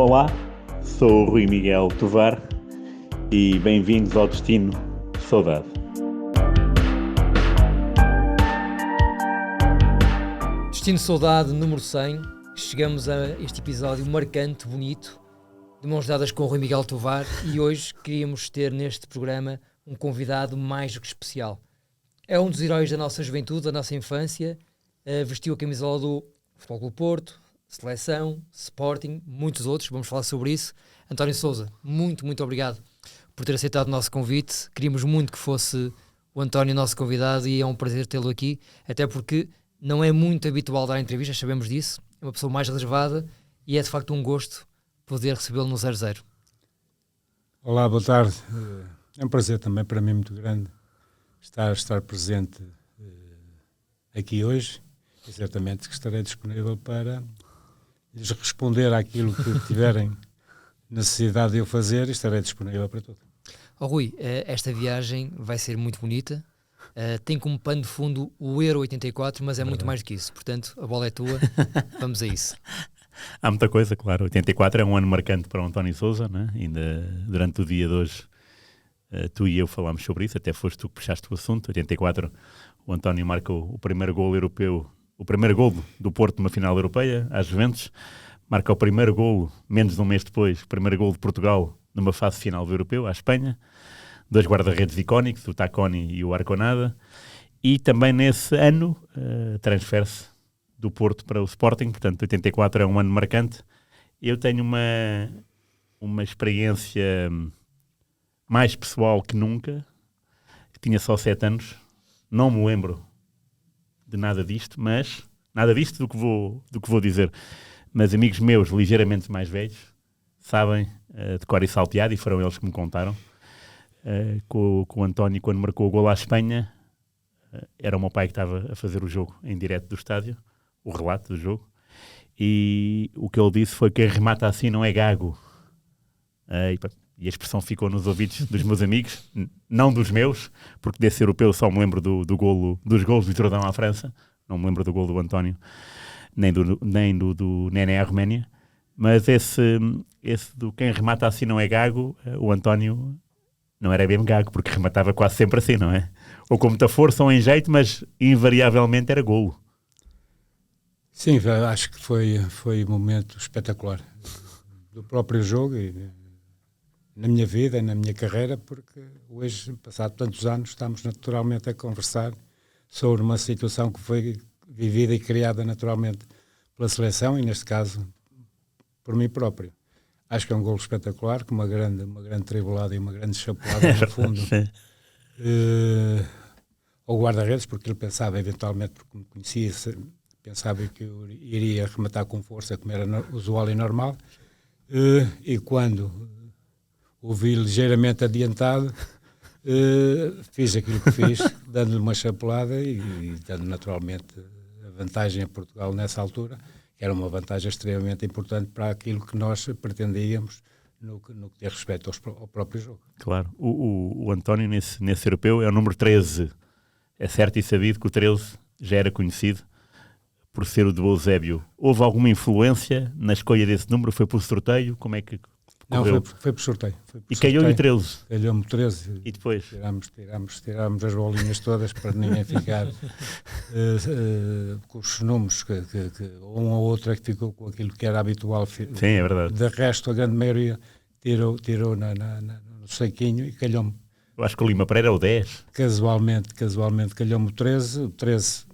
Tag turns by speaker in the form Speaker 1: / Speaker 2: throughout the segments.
Speaker 1: Olá, sou o Rui Miguel Tovar e bem-vindos ao Destino Saudade.
Speaker 2: Destino Saudade número 100. Chegamos a este episódio marcante, bonito, de mãos dadas com o Rui Miguel Tovar, e hoje queríamos ter neste programa um convidado mais do que especial. É um dos heróis da nossa juventude, da nossa infância, vestiu a camisola do Futebol Clube Porto, Seleção, Sporting, muitos outros, vamos falar sobre isso. António Sousa, muito obrigado por ter aceitado o nosso convite. Queríamos muito que fosse o António nosso convidado e é um prazer tê-lo aqui, até porque não é muito habitual dar entrevistas, sabemos disso, é uma pessoa mais reservada e é de facto um gosto poder recebê-lo no 00.
Speaker 3: Olá, boa tarde. É um prazer também para mim muito grande estar presente aqui hoje e certamente que estarei disponível para lhes responder àquilo que tiverem necessidade de eu fazer e estarei disponível para tudo.
Speaker 2: Rui, esta viagem vai ser muito bonita, tem como pano de fundo o Euro 84, mas é muito mais do que isso, portanto a bola é tua, vamos a isso.
Speaker 1: Há muita coisa, claro. 84 é um ano marcante para o António Sousa, né? Ainda durante o dia de hoje tu e eu falámos sobre isso, até foste tu que puxaste o assunto. 84, o António marca o primeiro golo europeu, o primeiro golo do Porto numa final europeia, às Juventus, marca o primeiro golo, menos de um mês depois, o primeiro golo de Portugal numa fase final do europeu, à Espanha, dois guarda-redes icónicos, o Tacconi e o Arconada, e também nesse ano transfere-se do Porto para o Sporting, portanto 84 é um ano marcante. Eu tenho uma experiência mais pessoal que nunca, que tinha só 7 anos, não me lembro de nada disto, mas nada disto do que vou dizer, mas amigos meus ligeiramente mais velhos sabem de cor e salteado, e foram eles que me contaram, com o António, quando marcou o golo à Espanha, era o meu pai que estava a fazer o jogo em direto do estádio, o relato do jogo, e o que ele disse foi que quem remata assim não é gago. E a expressão ficou nos ouvidos dos meus amigos, não dos meus, porque desse europeu só me lembro dos golos do Jordão à França, não me lembro do golo do António, nem do Nené à Roménia, mas esse do quem remata assim não é gago, o António não era bem gago, porque rematava quase sempre assim, não é? Ou com muita força ou em jeito, mas invariavelmente era golo.
Speaker 3: Sim, acho que foi um momento espetacular do próprio jogo e na minha vida e na minha carreira, porque hoje, passado tantos anos, estamos naturalmente a conversar sobre uma situação que foi vivida e criada naturalmente pela seleção e, neste caso, por mim próprio. Acho que é um golo espetacular, com uma grande tribulada e uma grande chapelada no fundo ao guarda-redes, porque ele pensava eventualmente, porque me conhecia, pensava que eu iria rematar com força, como era usual e normal, e quando o vi ligeiramente adiantado, fiz aquilo que fiz, dando-lhe uma chapelada e dando naturalmente a vantagem a Portugal nessa altura, que era uma vantagem extremamente importante para aquilo que nós pretendíamos no que diz respeito ao próprio jogo.
Speaker 1: Claro, o António nesse europeu é o número 13, é certo e sabido que o 13 já era conhecido por ser o de Eusébio. Houve alguma influência na escolha desse número? Foi por sorteio? Como é que correu?
Speaker 3: Não, foi por sorteio.
Speaker 1: E calhou-lhe 13?
Speaker 3: Calhou-me 13.
Speaker 1: E depois?
Speaker 3: Tirámos as bolinhas todas para ninguém ficar com os números, que um ou outro é que ficou com aquilo que era habitual.
Speaker 1: Sim, é verdade.
Speaker 3: De resto, a grande maioria tirou no saquinho e calhou-me.
Speaker 1: Eu acho que o Lima Pereira é o 10.
Speaker 3: Casualmente calhou-me o 13. O 13...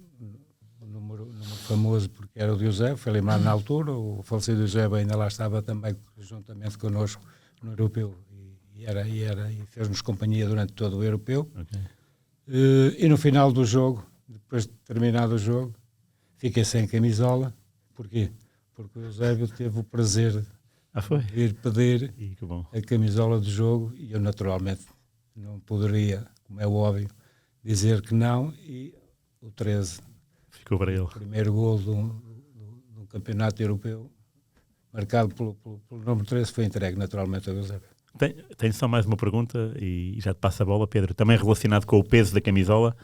Speaker 3: número famoso porque era o de Eusébio, foi lembrado na altura, o falecido Eusébio ainda lá estava também juntamente connosco no europeu e fez-nos companhia durante todo o europeu. Okay. E no final do jogo, depois de terminado o jogo, fiquei sem camisola. Porquê? Porque o Eusébio teve o prazer de ir pedir a camisola do jogo e eu naturalmente não poderia, como é óbvio, dizer que não, e o 13
Speaker 1: ficou para ele.
Speaker 3: O primeiro golo de um campeonato europeu, marcado pelo número 13, foi entregue naturalmente a Eusébio.
Speaker 1: Tenho só mais uma pergunta e já te passo a bola, Pedro. Também relacionado com o peso da camisola,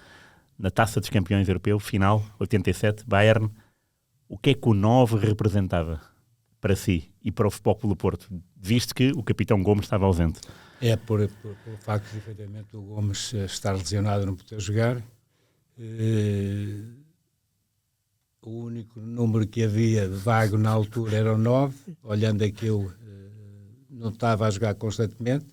Speaker 1: na Taça dos Campeões Europeu, final, 87, Bayern, o que é que o 9 representava para si? e para o Futebol Clube do Porto, visto que o capitão Gomes estava ausente?
Speaker 3: É por facto de, efetivamente, o Gomes estar lesionado e não poder jogar. O único número que havia vago na altura era o 9, olhando aquilo, não estava a jogar constantemente,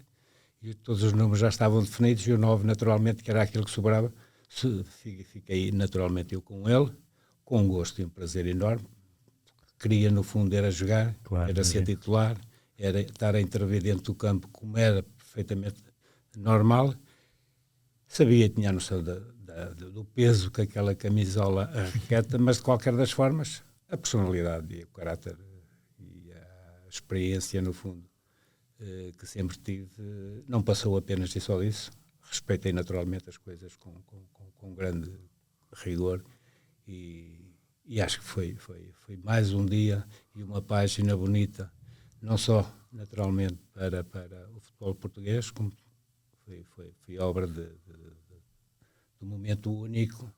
Speaker 3: e todos os números já estavam definidos, e o 9, naturalmente, que era aquilo que sobrava, fiquei naturalmente eu com ele, com um gosto e um prazer enorme. Queria, no fundo, era jogar, claro, era ser titular, era estar a intervir dentro do campo como era perfeitamente normal. Sabia, tinha a noção do peso que aquela camisola arrequeta, mas de qualquer das formas, a personalidade e o caráter e a experiência, no fundo, que sempre tive, não passou apenas e só disso. Respeitei naturalmente as coisas com grande rigor e acho que foi mais um dia e uma página bonita, não só naturalmente para o futebol português, como foi obra de um momento único,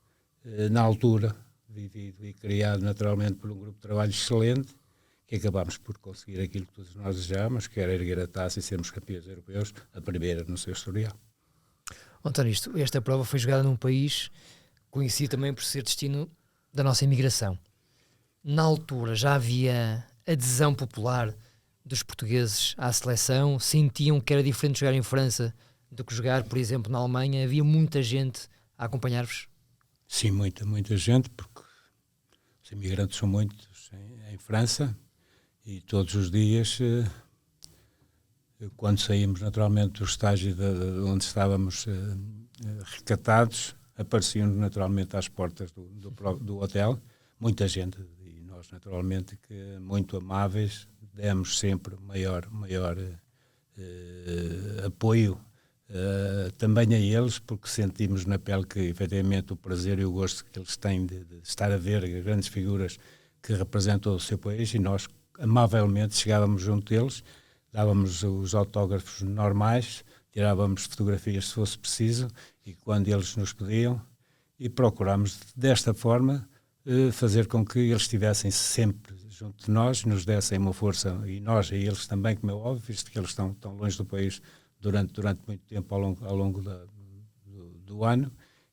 Speaker 3: na altura, vivido e criado naturalmente por um grupo de trabalho excelente, que acabámos por conseguir aquilo que todos nós desejávamos, que era erguer a taça e sermos campeões europeus, a primeira no seu historial.
Speaker 2: António, esta prova foi jogada num país conhecido também por ser destino da nossa imigração. Na altura já havia adesão popular dos portugueses à seleção? Sentiam que era diferente jogar em França do que jogar, por exemplo, na Alemanha? Havia muita gente a acompanhar-vos?
Speaker 3: Sim, muita gente, porque os imigrantes são muitos em França e todos os dias, quando saímos naturalmente do estágio onde estávamos recatados, apareciam naturalmente às portas do hotel muita gente, e nós naturalmente que muito amáveis demos sempre maior apoio também a eles, porque sentimos na pele que efetivamente o prazer e o gosto que eles têm de estar a ver grandes figuras que representam o seu país, e nós amavelmente chegávamos junto deles, dávamos os autógrafos normais, tirávamos fotografias se fosse preciso, e quando eles nos pediam, e procurámos desta forma fazer com que eles estivessem sempre junto de nós, nos dessem uma força, e nós a eles também, como é óbvio, visto que eles estão tão longe do país durante muito tempo ao longo do ano,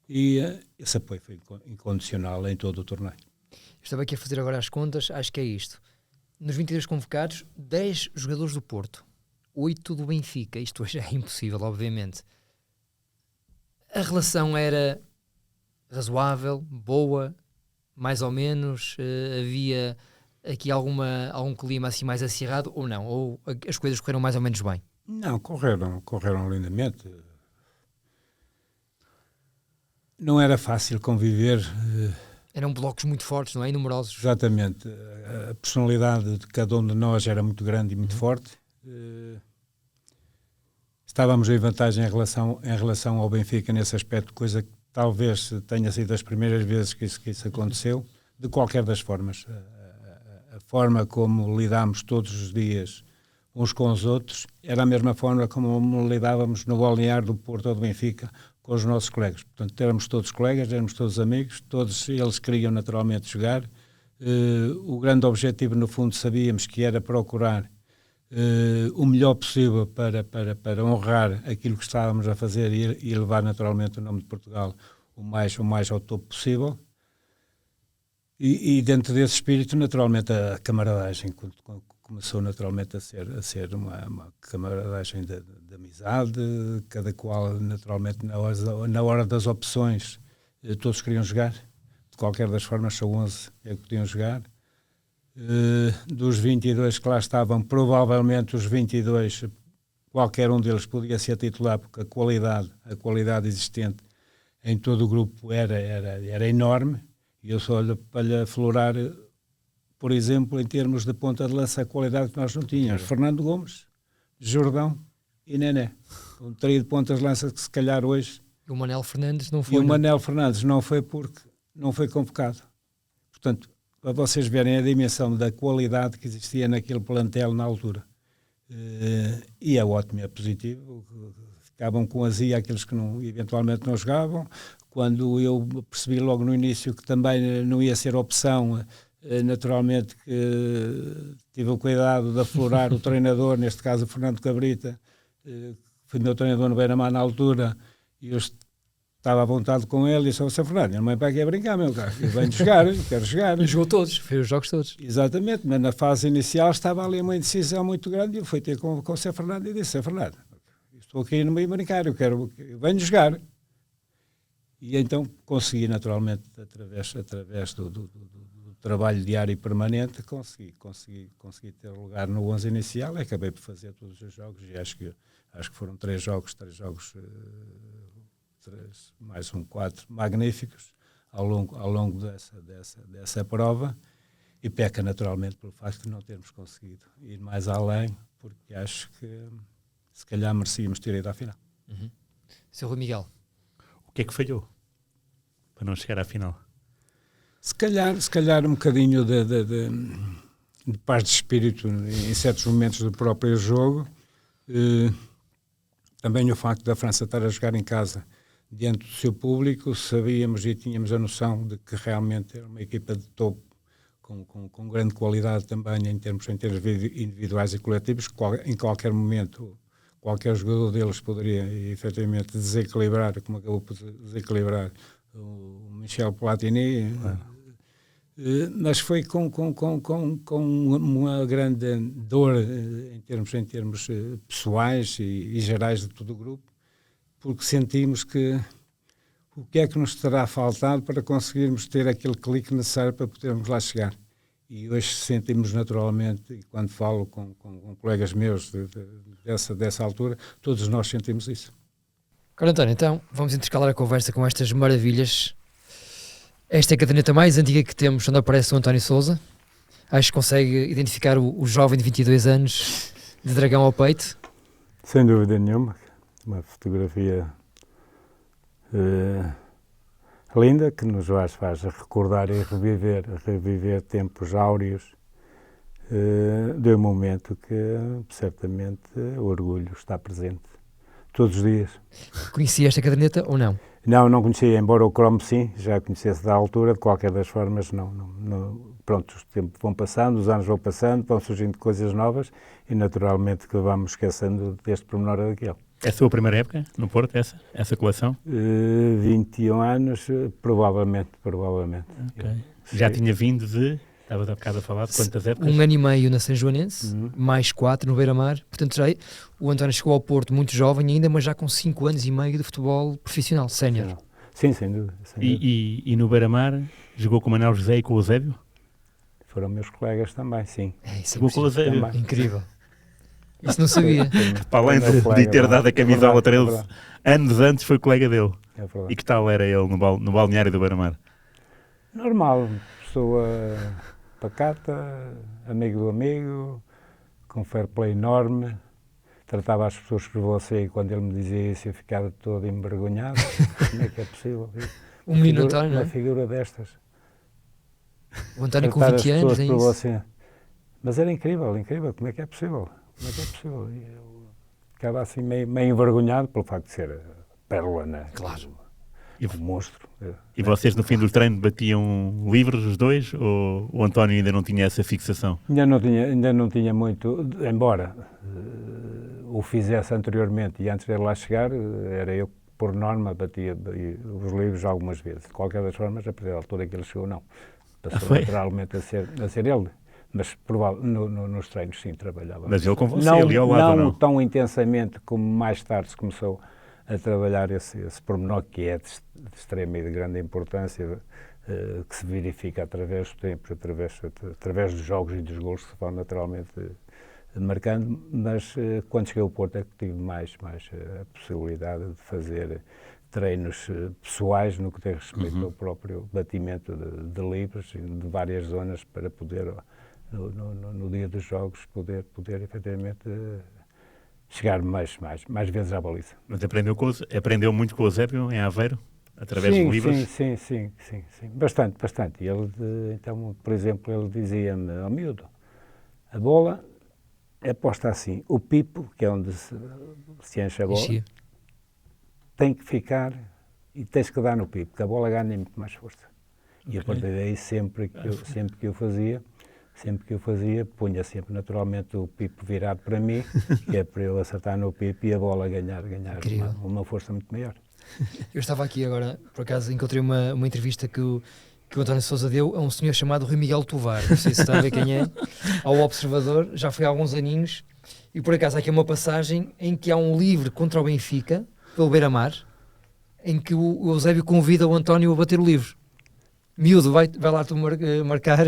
Speaker 3: e esse apoio foi incondicional em todo o torneio.
Speaker 2: Estava aqui a fazer agora as contas, acho que é isto. Nos 22 convocados, 10 jogadores do Porto, 8 do Benfica. Isto hoje é impossível, obviamente. A relação era razoável, boa, mais ou menos? Havia aqui algum clima assim mais acirrado ou não? Ou as coisas correram mais ou menos bem?
Speaker 3: Não, correram lindamente. Não era fácil conviver.
Speaker 2: Eram blocos muito fortes, não é? E numerosos.
Speaker 3: Exatamente. A personalidade de cada um de nós era muito grande e muito forte. Estávamos em vantagem em relação ao Benfica nesse aspecto, coisa que talvez tenha sido das primeiras vezes que isso aconteceu. De qualquer das formas, a forma como lidámos todos os dias uns com os outros era a mesma forma como lidávamos no balneário do Porto ou do Benfica com os nossos colegas. Portanto, éramos todos colegas, éramos todos amigos, todos eles queriam naturalmente jogar. O grande objetivo, no fundo, sabíamos que era procurar o melhor possível para honrar aquilo que estávamos a fazer e levar naturalmente o nome de Portugal o mais ao topo possível. E dentro desse espírito, naturalmente, a camaradagem começou naturalmente a ser uma camaradagem de amizade, cada qual naturalmente na hora das opções todos queriam jogar, de qualquer das formas só 11 é que podiam jogar. Dos 22 que lá estavam, provavelmente os 22, qualquer um deles podia ser titular, porque a qualidade existente em todo o grupo era enorme, e eu só olho para lhe aflorar, por exemplo, em termos de ponta de lança, a qualidade que nós não tínhamos. Fernando Gomes, Jordão e Nené. Um trio de pontas de lança que se calhar hoje...
Speaker 2: E o Manel Fernandes não foi.
Speaker 3: E o Manel Fernandes não foi porque não foi convocado. Portanto, para vocês verem a dimensão da qualidade que existia naquele plantel na altura. E é ótimo, é positivo. Ficavam com azia aqueles que eventualmente não jogavam. Quando eu percebi logo no início que também não ia ser opção, Naturalmente que tive o cuidado de aflorar o treinador, neste caso o Fernando Cabrita, foi meu treinador no Beira-Mar na altura, e eu estava à vontade com ele e disse: "Você Fernando, não é para aqui a brincar, meu cara, eu venho jogar, eu quero jogar."
Speaker 2: E jogou todos, fez os jogos todos.
Speaker 3: Exatamente, mas na fase inicial estava ali uma indecisão muito grande, e eu fui ter com o Sr. Fernando e disse: "Sr. Fernando, estou aqui no meio brincar, eu venho jogar." E então consegui naturalmente, através do trabalho diário e permanente, consegui ter lugar no 11 inicial, e acabei por fazer todos os jogos, e acho que foram três jogos, mais 4 magníficos ao longo dessa prova, e peca naturalmente pelo facto de não termos conseguido ir mais além, porque acho que se calhar merecíamos ter ido à final.
Speaker 2: Sr. Rui Miguel.
Speaker 1: O que é que falhou para não chegar à final?
Speaker 3: Se calhar um bocadinho de paz de espírito em certos momentos do próprio jogo. Também o facto da França estar a jogar em casa diante do seu público, sabíamos e tínhamos a noção de que realmente era uma equipa de topo, com grande qualidade também em termos individuais e coletivos. Em qualquer momento, qualquer jogador deles poderia efetivamente desequilibrar, como acabou por desequilibrar o Michel Platini. Mas foi com uma grande dor em termos pessoais e gerais de todo o grupo, porque sentimos que o que é que nos terá faltado para conseguirmos ter aquele clique necessário para podermos lá chegar. E hoje sentimos naturalmente, e quando falo com colegas meus dessa altura, todos nós sentimos isso.
Speaker 2: Carlos António, então vamos intercalar a conversa com estas maravilhas. Esta é a caderneta mais antiga que temos, onde aparece o António Sousa. Acho que consegue identificar o jovem de 22 anos de dragão ao peito.
Speaker 3: Sem dúvida nenhuma. Uma fotografia linda, que nos faz recordar e reviver tempos áureos de um momento que certamente o orgulho está presente todos os dias.
Speaker 2: Conhecia esta caderneta ou não?
Speaker 3: Não conhecia, embora o cromo sim, já conhecesse da altura. De qualquer das formas, não. Pronto, os tempos vão passando, os anos vão passando, vão surgindo coisas novas, e naturalmente que vamos esquecendo deste pormenor ou daquele.
Speaker 1: É a sua primeira época no Porto, essa coleção?
Speaker 3: 21 anos, provavelmente.
Speaker 1: Okay. Já tinha vindo estava há bocado a falar de quantas épocas?
Speaker 2: 1 ano e meio na São Joanense, mais 4 no Beira-Mar. Portanto, já o António chegou ao Porto muito jovem ainda, mas já com 5 anos e meio de futebol profissional, sénior.
Speaker 3: Sim, sem dúvida.
Speaker 1: E no Beira-Mar jogou com o Manuel José e com o Eusébio?
Speaker 3: Foram meus colegas também, sim.
Speaker 1: Jogou com o Eusébio?
Speaker 2: Incrível. Isso não sabia.
Speaker 1: Para além de ter dado a camisola 13 anos antes, foi colega dele. E que tal era ele no balneário do Beira-Mar?
Speaker 3: Normal, pessoa pacata, amigo do amigo, com fair play enorme. Tratava as pessoas por você, e quando ele me dizia isso eu ficava todo envergonhado. Como é que é possível?
Speaker 2: Um menino António, não é?
Speaker 3: Uma figura destas.
Speaker 2: O António com 20 anos, nem isso.
Speaker 3: Você. Mas era incrível, como é que é possível? E eu ficava assim meio envergonhado pelo facto de ser pérola, né?
Speaker 2: Claro.
Speaker 3: Um monstro.
Speaker 1: E vocês no fim do treino batiam livres os dois, ou o António ainda não tinha essa fixação?
Speaker 3: Ainda não tinha muito, embora o fizesse anteriormente e antes dele lá chegar, era eu que por norma batia os livros algumas vezes. De qualquer das formas, a partir da altura que ele chegou, não. Passou naturalmente a ser ele. Mas nos treinos sim trabalhava.
Speaker 1: Mas ele com você, ali ao lado, não?
Speaker 3: Não tão intensamente como mais tarde se começou a trabalhar esse pormenor, que é de extrema e de grande importância, que se verifica através do tempo, através dos jogos e dos gols que se vão naturalmente marcando. Mas quando cheguei ao Porto é que tive mais a possibilidade de fazer treinos pessoais no que tem respeito ao próprio batimento de livres de várias zonas, para poder no dia dos jogos poder efetivamente chegar mais vezes à baliza.
Speaker 1: Mas aprendeu muito com o Eusébio em Aveiro, através dos livros?
Speaker 3: Sim. Bastante. Ele, então, por exemplo, ele dizia-me: "Ó miúdo, a bola é posta assim, o pipo, que é onde se enche a bola, tem que ficar e tens que dar no pipo, que a bola ganha muito mais força. E a partir daí, sempre que eu fazia, punha sempre naturalmente o pipo virado para mim, que é para eu acertar no pipo e a bola ganhar uma força muito maior.
Speaker 2: Eu estava aqui agora, por acaso encontrei uma entrevista que o António Sousa deu a um senhor chamado Rui Miguel Tovar, não sei se está a ver quem é, ao Observador, já foi há alguns aninhos, e por acaso há aqui uma passagem em que há um livre contra o Benfica, pelo Beira-Mar, em que o Eusébio convida o António a bater o livre. Miúdo, vai lá tu marcar...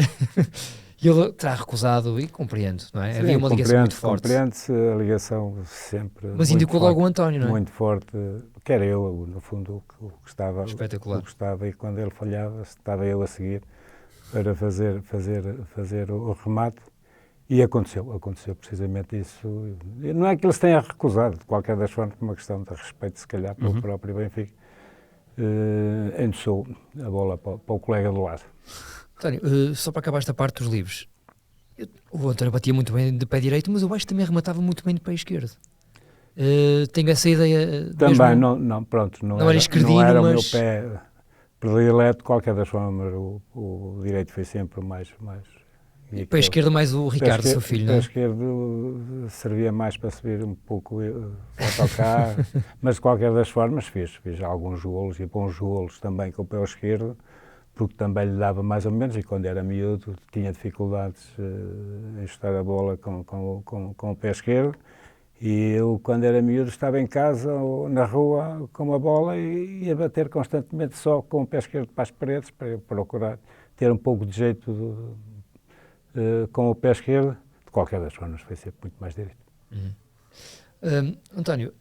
Speaker 2: E ele terá recusado, e compreendo, não é?
Speaker 3: Sim,
Speaker 2: havia uma ligação muito forte.
Speaker 3: Compreende-se a ligação sempre.
Speaker 2: Mas indicou logo o António, não é?
Speaker 3: Muito forte, que era eu, no fundo, o que estava.
Speaker 2: Espetacular.
Speaker 3: O que estava, e quando ele falhava, estava eu a seguir para fazer o remate. E aconteceu precisamente isso. Não é que ele se tenha recusado, de qualquer das formas, por uma questão de respeito, se calhar, pelo próprio Benfica. Endossou a bola para o colega do lado.
Speaker 2: António, só para acabar esta parte dos livros, o António batia muito bem de pé direito, mas eu acho que também rematava muito bem de pé esquerdo. Tenho essa ideia.
Speaker 3: Também,
Speaker 2: mesmo,
Speaker 3: não era esquerdino, era o meu pé predileto, de qualquer das formas, o direito foi sempre o mais.
Speaker 2: E pé esquerdo mais o Ricardo, seu filho, não é?
Speaker 3: O pé esquerdo servia mais para subir um pouco o autocarro, mas de qualquer das formas fiz alguns golos e bons golos também com o pé esquerdo, porque também lhe dava mais ou menos, e quando era miúdo tinha dificuldades em chutar a bola com o pé esquerdo, e eu, quando era miúdo, estava em casa ou na rua com a bola e ia bater constantemente só com o pé esquerdo para as paredes, para procurar ter um pouco de jeito com o pé esquerdo. De qualquer das formas, foi sempre muito mais direito.
Speaker 2: António,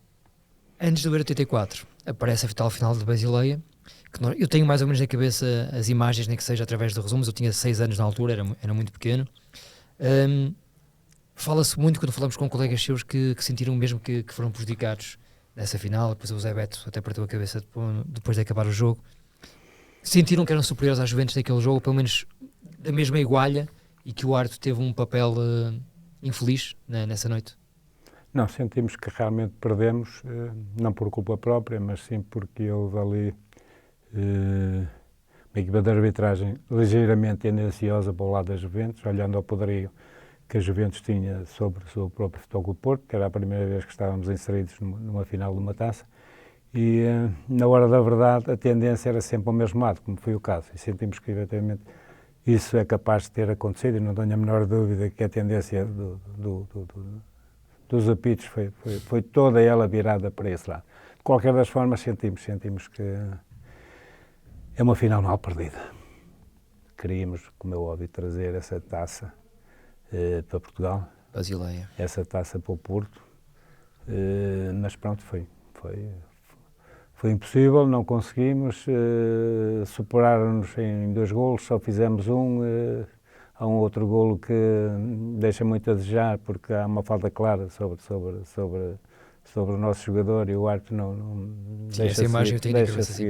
Speaker 2: antes do Euro 84, aparece a tal final de Basileia. Eu tenho mais ou menos na cabeça as imagens, nem que seja através de resumos. Eu tinha 6 anos na altura, era muito pequeno. Fala-se muito, quando falamos com colegas seus, que sentiram mesmo que foram prejudicados nessa final. Depois o Zé Beto até partiu a cabeça depois de acabar o jogo. Sentiram que eram superiores às Juventus naquele jogo, pelo menos da mesma igualha, e que o árbitro teve um papel infeliz nessa noite?
Speaker 3: Não, sentimos que realmente perdemos, não por culpa própria, mas sim porque houve ali uma equipa de arbitragem ligeiramente tendenciosa para o lado da Juventus, olhando ao poderio que a Juventus tinha sobre o próprio Futebol Clube do Porto, que era a primeira vez que estávamos inseridos numa final de uma taça, e na hora da verdade a tendência era sempre ao mesmo lado, como foi o caso, e sentimos que efetivamente isso é capaz de ter acontecido, e não tenho a menor dúvida que a tendência dos apitos foi toda ela virada para esse lado. De qualquer das formas, sentimos que é uma final mal perdida. Queríamos, como é óbvio, trazer essa taça para Portugal.
Speaker 2: Basileia.
Speaker 3: Essa taça para o Porto, mas pronto, foi impossível, não conseguimos, superaram-nos em 2 golos, só fizemos há um outro golo que deixa muito a desejar, porque há uma falta clara sobre o nosso jogador, e o árbitro não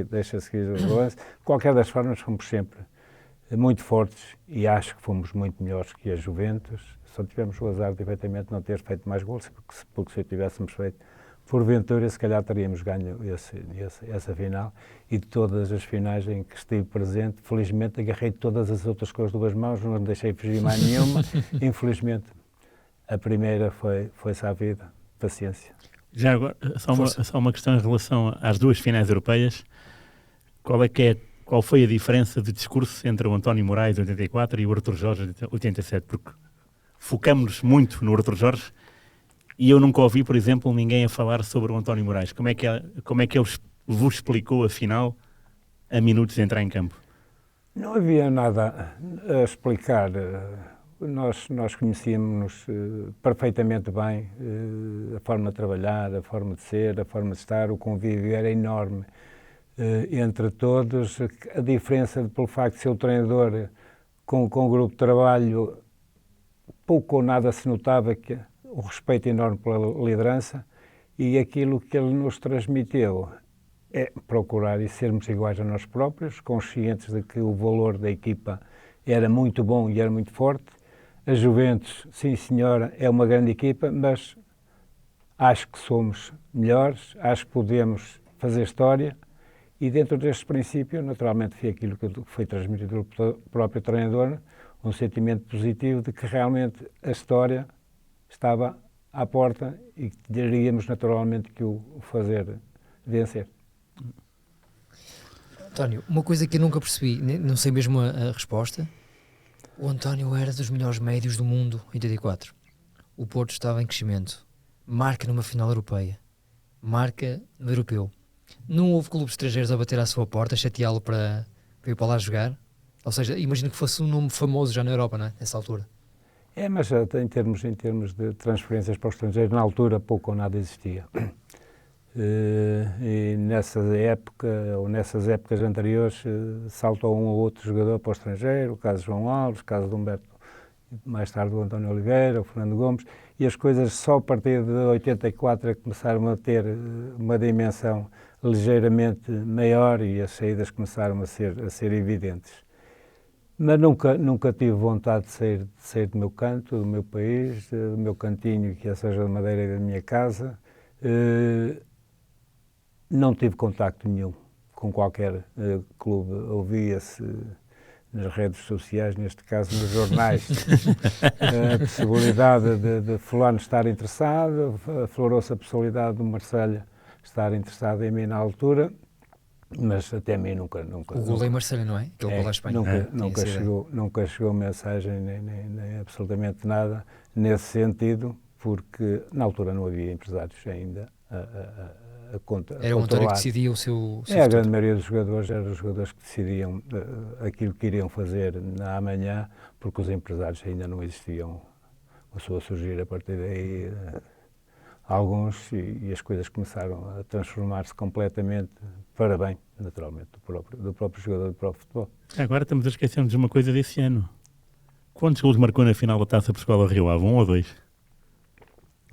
Speaker 3: deixa seguir os gols. De qualquer das formas, fomos sempre muito fortes, e acho que fomos muito melhores que a Juventus. Só tivemos o azar de, efetivamente, não ter feito mais golos, porque se o tivéssemos feito, porventura, se calhar teríamos ganho essa final, e de todas as finais em que estive presente, felizmente agarrei todas as outras coisas de 2 mãos, não deixei fugir mais nenhuma. Infelizmente, a primeira foi-se à vida, paciência.
Speaker 1: Já agora, só uma questão em relação às 2 finais europeias. Qual foi a diferença de discurso entre o António Moraes, de 84, e o Artur Jorge, de 87? Porque focamos-nos muito no Artur Jorge, e eu nunca ouvi, por exemplo, ninguém a falar sobre o António Moraes. Como é que ele vos explicou a final a minutos de entrar em campo?
Speaker 3: Não havia nada a explicar. Nós conhecíamos-nos perfeitamente bem, a forma de trabalhar, a forma de ser, a forma de estar, o convívio era enorme entre todos. A diferença pelo facto de ser o treinador com o grupo de trabalho, pouco ou nada se notava que o respeito enorme pela liderança, e aquilo que ele nos transmitiu é procurar e sermos iguais a nós próprios, conscientes de que o valor da equipa era muito bom e era muito forte. A Juventus, sim senhora, é uma grande equipa, mas acho que somos melhores, acho que podemos fazer história, E dentro deste princípio, naturalmente, foi aquilo que foi transmitido pelo próprio treinador, um sentimento positivo de que realmente a história estava à porta e que teríamos naturalmente que o fazer vencer.
Speaker 2: António, uma coisa que eu nunca percebi, não sei mesmo a resposta, o António era dos melhores médios do mundo em 84. O Porto estava em crescimento, marca numa final europeia, marca no europeu. Não houve clubes estrangeiros a bater à sua porta, a chateá-lo para ir para lá jogar? Ou seja, imagino que fosse um nome famoso já na Europa, não é? Nessa altura.
Speaker 3: Mas em termos de transferências para o estrangeiro, na altura pouco ou nada existia. E nessa época, ou nessas épocas anteriores, saltou um ou outro jogador para o estrangeiro, o caso de João Alves, o caso de Humberto, mais tarde o António Oliveira, o Fernando Gomes, e as coisas só a partir de 84 começaram a ter uma dimensão ligeiramente maior e as saídas começaram a ser evidentes. Mas nunca tive vontade de sair do meu canto, do meu país, do meu cantinho, que é seja de madeira e da minha casa. Não tive contacto nenhum com qualquer clube. Ouvia-se nas redes sociais, neste caso nos jornais, a possibilidade de fulano estar interessado, aflorou-se a possibilidade do Marselha estar interessado em mim na altura, mas até a mim nunca...
Speaker 2: O gol em Marselha, não é? Aquele gol à Espanha.
Speaker 3: Nunca chegou mensagem, nem absolutamente nada nesse sentido, porque na altura não havia empresários ainda a controlar.
Speaker 2: Era o António que decidia o seu
Speaker 3: a grande maioria dos jogadores eram os jogadores que decidiam aquilo que iriam fazer na amanhã, porque os empresários ainda não existiam. Começou a surgir a partir daí alguns e as coisas começaram a transformar-se completamente para bem, naturalmente, do próprio jogador do próprio futebol.
Speaker 1: Agora estamos a esquecer-nos de uma coisa desse ano. Quantos golos marcou na final da Taça Portugal a Rio Ave? 1 ou 2?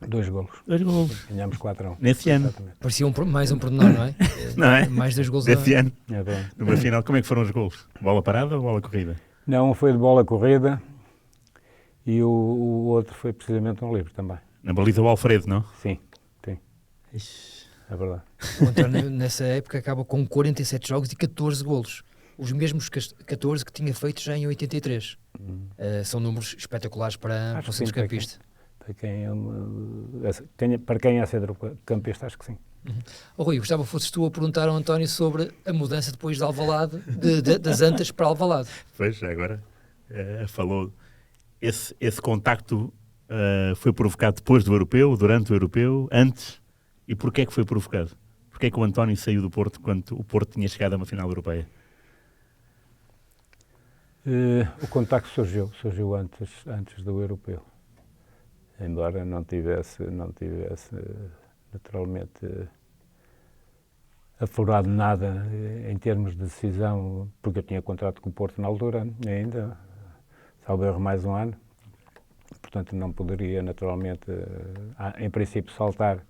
Speaker 3: 2 golos.
Speaker 1: 2 golos.
Speaker 3: Ganhámos 4-1.
Speaker 1: Nesse ano.
Speaker 2: Parecia mais um pormenor, não é?
Speaker 1: Não é?
Speaker 2: Mais 2 golos.
Speaker 1: Desse ano.
Speaker 3: É bom.
Speaker 1: Numa final, como é que foram os golos? Bola parada ou bola corrida?
Speaker 3: Não, um foi de bola corrida e o outro foi precisamente um livre também.
Speaker 1: Na baliza o Alfredo, não?
Speaker 3: Sim. É verdade.
Speaker 2: O António, nessa época, acaba com 47 jogos e 14 golos. Os mesmos 14 que tinha feito já em 83. São números espetaculares para o centrocampista.
Speaker 3: Para quem é centrocampista, acho que sim.
Speaker 2: Rui, gostava que fosses tu a perguntar ao António sobre a mudança depois de Alvalade, das Antas para Alvalade.
Speaker 1: Pois, agora falou. Esse contacto foi provocado depois do Europeu, durante o Europeu, antes? E porquê é que foi provocado? Porquê é que o António saiu do Porto quando o Porto tinha chegado a uma final europeia?
Speaker 3: O contacto surgiu antes do Europeu. Embora não tivesse naturalmente aflorado nada em termos de decisão, porque eu tinha contrato com o Porto na altura ainda, salvo erro mais um ano, portanto não poderia naturalmente, em princípio, saltar,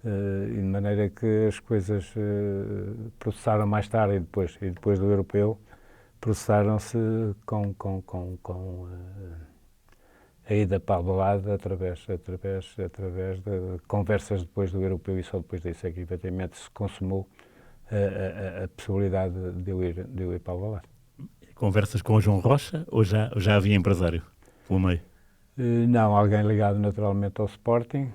Speaker 3: e de maneira que as coisas processaram mais tarde e depois do Europeu, processaram-se com a ida para Alvalade através de conversas depois do Europeu, e só depois disso é que efetivamente se consumou a possibilidade de eu ir para Alvalade.
Speaker 1: Conversas com o João Rocha ou já havia empresário pelo meio?
Speaker 3: Não, alguém ligado naturalmente ao Sporting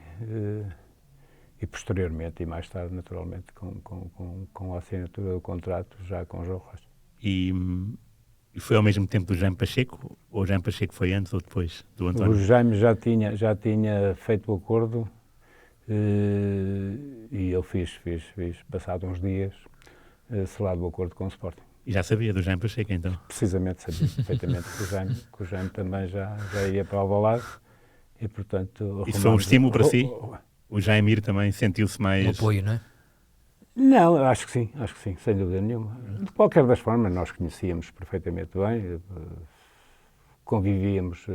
Speaker 3: e posteriormente e mais tarde naturalmente com a assinatura do contrato já com o João Rocha.
Speaker 1: E foi ao mesmo tempo do Jaime Pacheco? Ou o Jaime Pacheco foi antes ou depois do António?
Speaker 3: O Jaime já tinha feito o acordo e eu fiz passado uns dias, selado o acordo com o Sporting.
Speaker 1: E já sabia do Jaime Pacheco, então?
Speaker 3: Precisamente, sabia perfeitamente que o Jaime também já ia para Alvalade e, portanto...
Speaker 1: Isso foi um estímulo para si? O Jaime ir também sentiu-se mais...
Speaker 2: Um apoio, não é?
Speaker 3: Não, acho que sim, sem dúvida nenhuma. De qualquer das formas, nós conhecíamos perfeitamente bem, convivíamos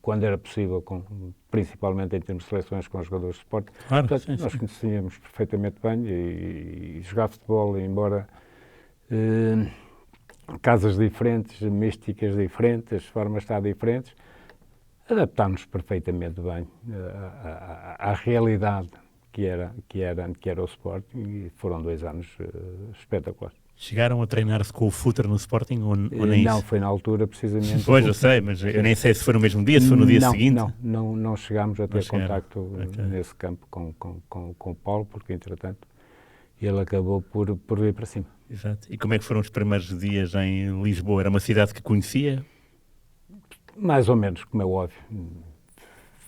Speaker 3: quando era possível, principalmente em termos de seleções com os jogadores de esporte.
Speaker 1: Claro,
Speaker 3: portanto, nós conhecíamos perfeitamente bem e jogar futebol, embora casas diferentes, místicas diferentes, formas de estar diferentes, adaptámos perfeitamente bem à realidade que era o Sporting, e foram 2 anos espetaculares.
Speaker 1: Chegaram a treinar-se com o Futre no Sporting ou nem
Speaker 3: Não,
Speaker 1: isso?
Speaker 3: foi na altura, precisamente.
Speaker 1: Pois, eu sei, mas eu nem sei se foi no mesmo dia, se foi no dia seguinte.
Speaker 3: Não chegámos a ter contacto
Speaker 1: Okay.
Speaker 3: nesse campo com o Paulo, porque, entretanto, ele acabou por vir para cima.
Speaker 1: Exato. E como é que foram os primeiros dias em Lisboa? Era uma cidade que conhecia?
Speaker 3: Mais ou menos, como é óbvio.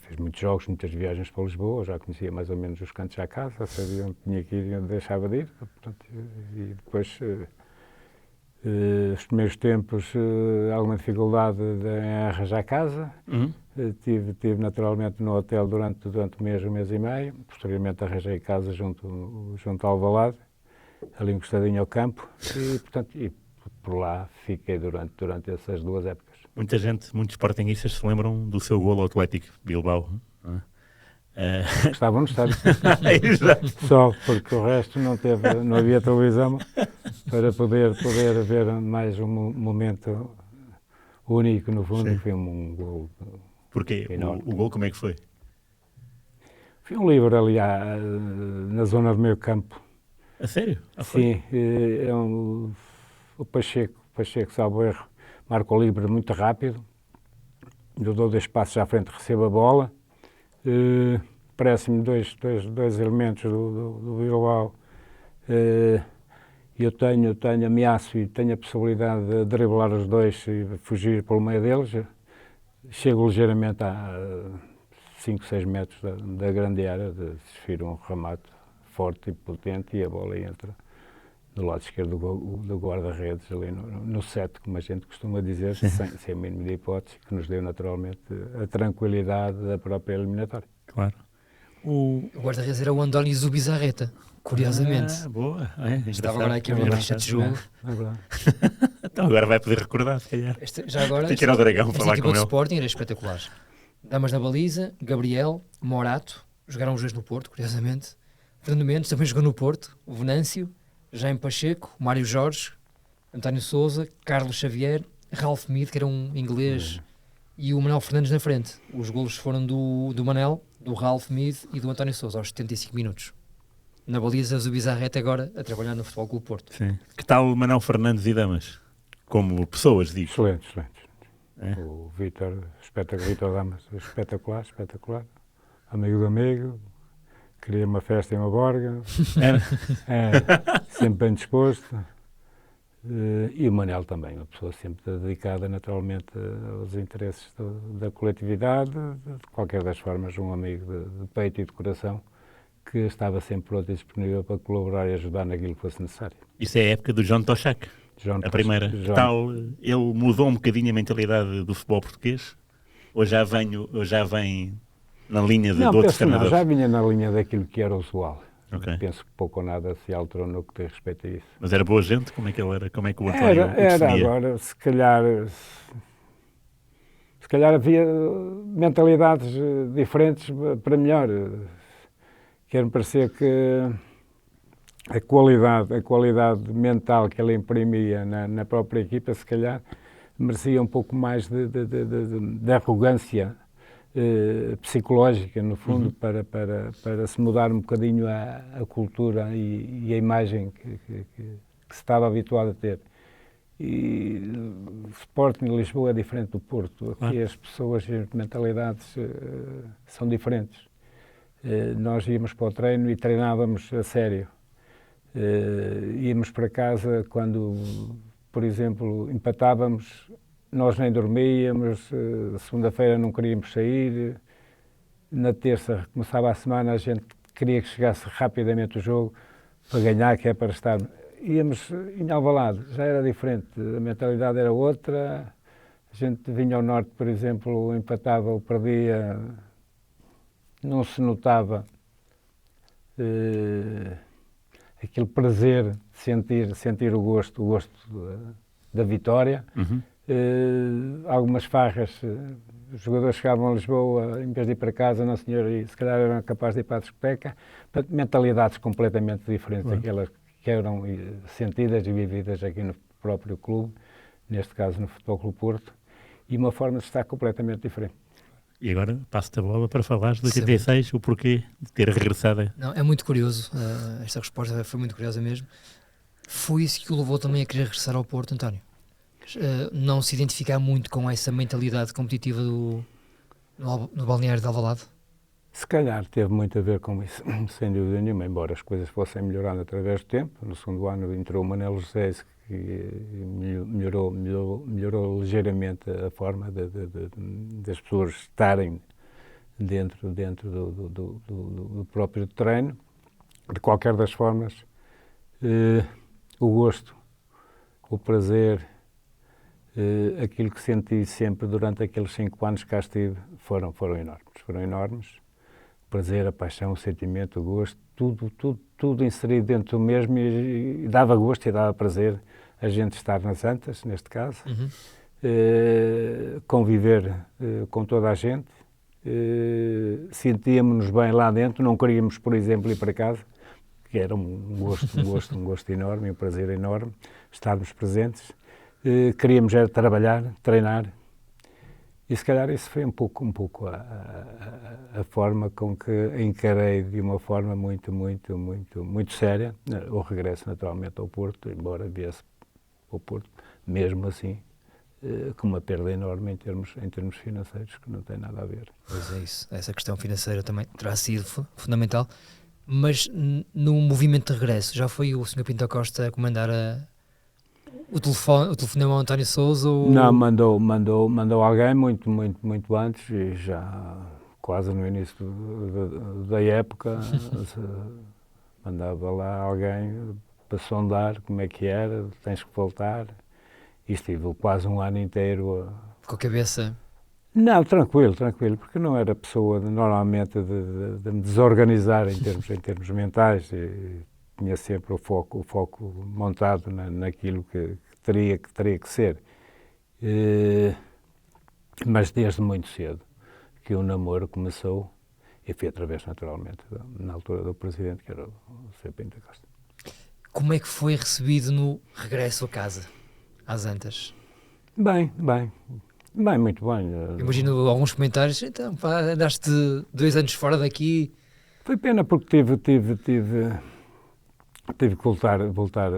Speaker 3: Fiz muitos jogos, muitas viagens para Lisboa, já conhecia mais ou menos os cantos à casa, sabia onde tinha que ir e onde deixava de ir. Portanto, e depois, os primeiros tempos, alguma dificuldade em arranjar casa. Tive naturalmente no hotel durante um mês e meio. Posteriormente arranjei casa junto ao Alvalade, ali encostadinho ao campo, e portanto por lá fiquei durante essas 2 épocas.
Speaker 1: Muita gente, muitos sportinguistas se lembram do seu golo ao Atlético Bilbao.
Speaker 3: Estavam no estádio.
Speaker 1: Exato.
Speaker 3: Só porque o resto não havia televisão para poder ver mais um momento único, no fundo.
Speaker 1: Sim.
Speaker 3: Foi um gol.
Speaker 1: Porquê? O gol como é que foi?
Speaker 3: Foi um livre ali na zona do meio campo.
Speaker 1: A sério?
Speaker 3: Sim, o Pacheco, salvo erro, marca o livre muito rápido. Eu dou 2 passos à frente, recebo a bola. Parece-me dois elementos do Bilbao. Eu ameaço e tenho a possibilidade de driblar os dois e fugir pelo meio deles. Chego ligeiramente a 5, 6 metros da grande área, desfiro um remate forte e potente e a bola entra do lado esquerdo do guarda-redes, ali no 7, como a gente costuma dizer, sem a mínima de hipótese, que nos deu naturalmente a tranquilidade da própria eliminatória.
Speaker 1: Claro.
Speaker 2: O guarda-redes era o Andoni Zubizarreta, curiosamente.
Speaker 1: Boa.
Speaker 2: Estava agora aqui a ver a ficha de jogo.
Speaker 3: É verdade.
Speaker 1: Então agora vai poder recordar, se calhar.
Speaker 2: Já agora,
Speaker 1: Tem que ir ao Dragão
Speaker 2: esta
Speaker 1: falar
Speaker 2: equipa
Speaker 1: com
Speaker 2: do
Speaker 1: ele.
Speaker 2: Sporting era espetacular. Damas na baliza, Gabriel, Morato, jogaram os dois no Porto, curiosamente. Fernando Mendes também jogou no Porto, o Venâncio, Jaime Pacheco, Mário Jorge, António Sousa, Carlos Xavier, Ralph Mead, que era um inglês, e o Manuel Fernandes na frente. Os golos foram do Manel, do Ralph Mead e do António Sousa, aos 75 minutos. Na baliza, Zubizarreta agora a trabalhar no Futebol Clube Porto.
Speaker 1: Sim. Que tal Manuel Fernandes e Damas? Como pessoas, digo.
Speaker 3: Excelente.
Speaker 1: É?
Speaker 3: O Vítor Damas, espetacular. Amigo do amigo, queria uma festa e uma borga, sempre bem disposto. E o Manel também, uma pessoa sempre dedicada naturalmente aos interesses da coletividade, de qualquer das formas, um amigo de peito e de coração, que estava sempre pronto e disponível para colaborar e ajudar naquilo que fosse necessário.
Speaker 1: Isso é a época do João Tochac, a primeira. Que tal, ele mudou um bocadinho a mentalidade do futebol português? Ou já vem na linha de outros treinadores?
Speaker 3: Não, já vinha na linha daquilo que era usual.
Speaker 1: Okay.
Speaker 3: Penso que pouco ou nada se alterou no que diz respeito a isso.
Speaker 1: Mas era boa gente? Como é que ele era? Como é que o António o
Speaker 3: definia? Era agora, se calhar havia mentalidades diferentes para melhor. Quero-me parecer que a qualidade mental que ele imprimia na própria equipa, se calhar, merecia um pouco mais de arrogância psicológica, no fundo, para se mudar um bocadinho a cultura e a imagem que se estava habituado a ter. E o Sporting de Lisboa é diferente do Porto. Aqui as pessoas e as mentalidades são diferentes. Nós íamos para o treino e treinávamos a sério. Íamos para casa quando, por exemplo, empatávamos, nós nem dormíamos, segunda-feira não queríamos sair, na terça começava a semana, a gente queria que chegasse rapidamente o jogo para ganhar, que é para estar. Íamos em Alvalade, já era diferente, a mentalidade era outra, a gente vinha ao norte, por exemplo, empatava ou perdia, não se notava aquele prazer de sentir o gosto da vitória. Algumas farras, os jogadores chegavam a Lisboa, em vez de ir para casa, não senhor, e se calhar eram capazes de ir para a discoteca. Portanto, mentalidades completamente diferentes daquelas que eram sentidas e vividas aqui no próprio clube, neste caso no Futebol Clube Porto, e uma forma de estar completamente diferente.
Speaker 1: E agora passo-te a bola para falares de 86, o porquê de ter regressado.
Speaker 2: Não, é muito curioso, esta resposta foi muito curiosa mesmo. Foi isso que o levou também a querer regressar ao Porto, António? Não se identificar muito com essa mentalidade competitiva no balneário de Alvalade?
Speaker 3: Se calhar teve muito a ver com isso, sem dúvida nenhuma, embora as coisas fossem melhorando através do tempo. No segundo ano entrou o Manel José, que melhorou ligeiramente a forma das pessoas estarem dentro do próprio treino. De qualquer das formas, o gosto, o prazer, aquilo que senti sempre durante aqueles 5 anos que cá estive, foram enormes. O prazer, a paixão, o sentimento, o gosto, tudo inserido dentro do mesmo e dava gosto e dava prazer a gente estar nas Antas, neste caso, conviver com toda a gente, sentíamos-nos bem lá dentro, não queríamos, por exemplo, ir para casa, que era um gosto enorme, um prazer enorme, estarmos presentes. Queríamos era trabalhar, treinar, e se calhar isso foi um pouco a forma com que encarei de uma forma muito séria o regresso naturalmente ao Porto, embora viesse ao Porto, mesmo assim, com uma perda enorme em termos financeiros, que não tem nada a ver.
Speaker 2: Pois é isso, essa questão financeira também terá sido fundamental, mas no movimento de regresso, já foi o Sr. Pinto Costa a comandar o telefonema ao António Sousa? Ou...
Speaker 3: Não, mandou alguém muito antes, e já quase no início da época, mandava lá alguém para sondar como é que era, tens que voltar. E estive quase um ano inteiro
Speaker 2: com a cabeça?
Speaker 3: Não, tranquilo, porque não era pessoa normalmente de me desorganizar em termos mentais, e tinha sempre o foco montado naquilo que teria que ser. Mas desde muito cedo que o namoro começou, e foi através, naturalmente, na altura do presidente, que era o Sr. Pinto Costa.
Speaker 2: Como é que foi recebido no regresso a casa, às Antas?
Speaker 3: Bem, muito bem.
Speaker 2: Imagino alguns comentários, então, pá, andaste 2 anos fora daqui.
Speaker 3: Foi pena porque tive que voltar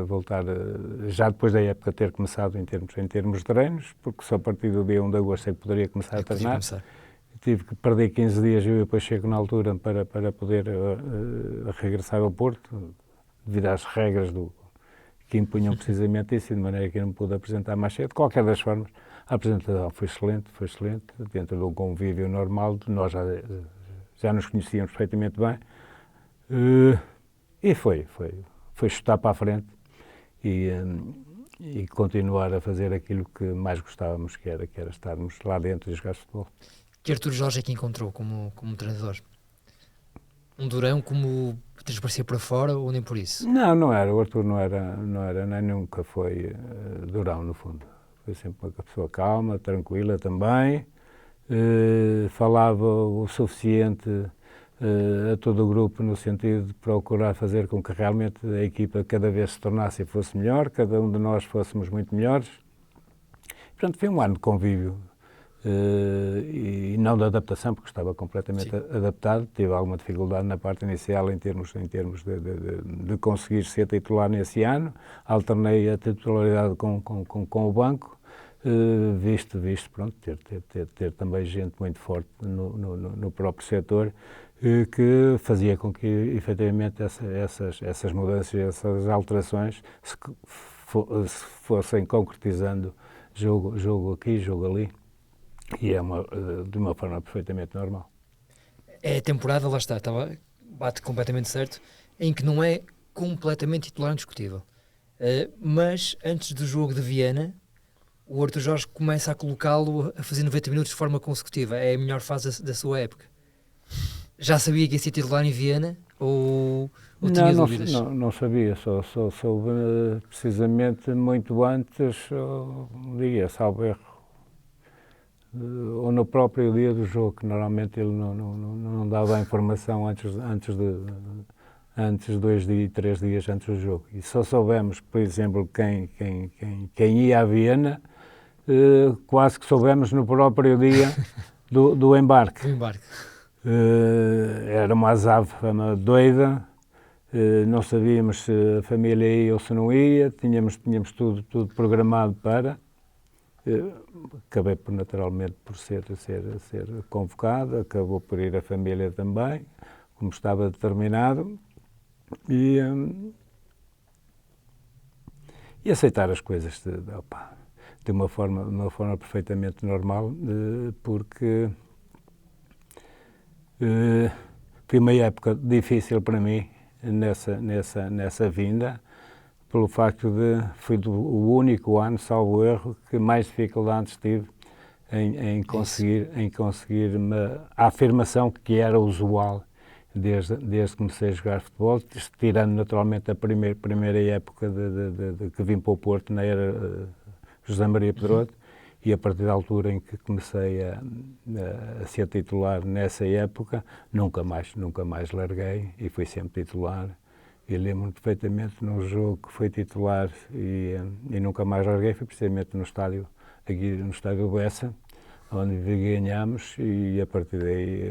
Speaker 3: já depois da época ter começado em termos de treinos, porque só a partir do dia 1 de agosto é que poderia começar a treinar. Tive que perder 15 dias e depois chego na altura para poder regressar ao Porto, devido às regras que impunham precisamente isso, e de maneira que eu não pude apresentar mais cedo. De qualquer das formas, a apresentação foi excelente, dentro de um convívio normal, nós já nos conhecíamos perfeitamente bem, e foi chutar para a frente e continuar a fazer aquilo que mais gostávamos, que era estarmos lá dentro e jogar futebol.
Speaker 2: Que Artur Jorge é que encontrou como treinador? Um durão como transparecia para fora ou nem por isso?
Speaker 3: Não era. O Artur não era nem nunca foi durão, no fundo. Foi sempre uma pessoa calma, tranquila também. Falava o suficiente a todo o grupo no sentido de procurar fazer com que realmente a equipa cada vez se tornasse e fosse melhor, cada um de nós fôssemos muito melhores. Portanto, foi um ano de convívio. E não de adaptação, porque estava completamente adaptado. Tive alguma dificuldade na parte inicial em termos de conseguir ser titular nesse ano. Alternei a titularidade com o banco, visto pronto, ter também gente muito forte no próprio setor, que fazia com que efetivamente essas mudanças, essas alterações se fossem concretizando jogo aqui, jogo ali. E é de uma forma perfeitamente normal.
Speaker 2: É a temporada, lá está, bate completamente certo, em que não é completamente titular indiscutível. Mas antes do jogo de Viana, o Artur Jorge começa a colocá-lo a fazer 90 minutos de forma consecutiva. É a melhor fase da sua época. Já sabia que ia ser titular em Viana? Ou tinha dúvidas?
Speaker 3: Não sabia, só soube precisamente muito antes, salvo erro, ou no próprio dia do jogo, que normalmente ele não dava a informação antes 2 dias, 3 dias antes do jogo. E só soubemos, por exemplo, quem ia a Viena, quase que soubemos no próprio dia Do embarque.
Speaker 2: Do embarque.
Speaker 3: Era uma azáfama doida, não sabíamos se a família ia ou se não ia, tínhamos tudo programado para. Acabei naturalmente por ser convocado, acabou por ir a família também, como estava determinado, e aceitar as coisas de uma forma perfeitamente normal, porque foi uma época difícil para mim nessa vinda, pelo facto de foi o único ano, salvo erro, que mais dificuldades tive em conseguir a afirmação que era usual desde que comecei a jogar futebol, tirando naturalmente a primeira época de que vim para o Porto, na era José Maria Pedroto, e a partir da altura em que comecei a ser titular nessa época, nunca mais larguei e fui sempre titular. E lembro-me perfeitamente num jogo que foi titular e nunca mais larguei, foi precisamente no estádio do Bessa, onde ganhámos, e a partir daí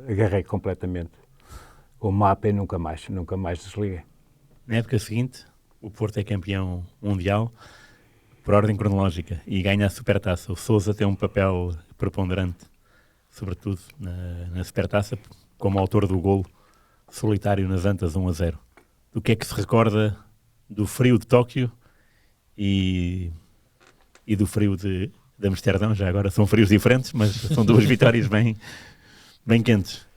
Speaker 3: agarrei completamente o mapa e nunca mais desliguei.
Speaker 1: Na época seguinte, o Porto é campeão mundial por ordem cronológica e ganha a Supertaça. O Sousa tem um papel preponderante, sobretudo na Supertaça, como autor do golo solitário nas Antas 1-0. Do que é que se recorda do frio de Tóquio e do frio de Amsterdão? Já agora são frios diferentes, mas são duas vitórias bem quentes.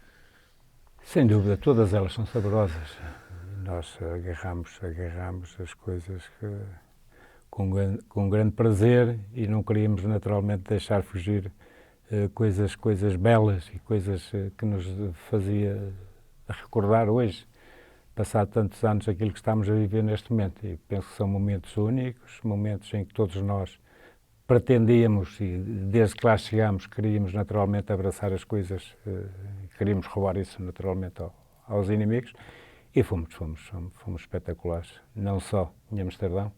Speaker 3: Sem dúvida, todas elas são saborosas. Nós agarramos as coisas com grande prazer e não queríamos naturalmente deixar fugir coisas belas e coisas que nos fazia recordar hoje, passado tantos anos, aquilo que estamos a viver neste momento. E penso que são momentos únicos, momentos em que todos nós pretendíamos, e desde que lá chegámos, queríamos naturalmente abraçar as coisas, queríamos roubar isso naturalmente aos inimigos, e fomos espetaculares, não só em Amsterdão,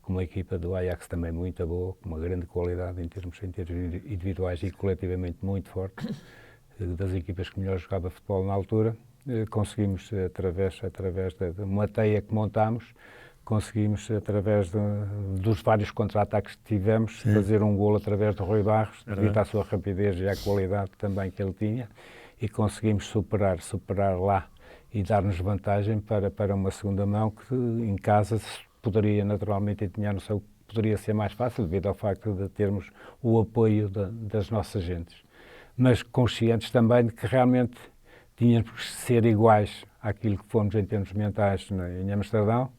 Speaker 3: como a equipa do Ajax também muito boa, com uma grande qualidade em termos individuais e coletivamente muito forte, das equipas que melhor jogava futebol na altura. Conseguimos, através de uma teia que montámos, conseguimos, através dos vários contra-ataques que tivemos, fazer um golo através do Rui Barros, devido à sua rapidez e à qualidade também que ele tinha, e conseguimos superar lá e dar-nos vantagem para uma segunda mão que em casa poderia naturalmente, e tinha a noção que poderia ser mais fácil, devido ao facto de termos o apoio das nossas gentes. Mas conscientes também de que realmente tínhamos que ser iguais àquilo que fomos em termos mentais em Amsterdão,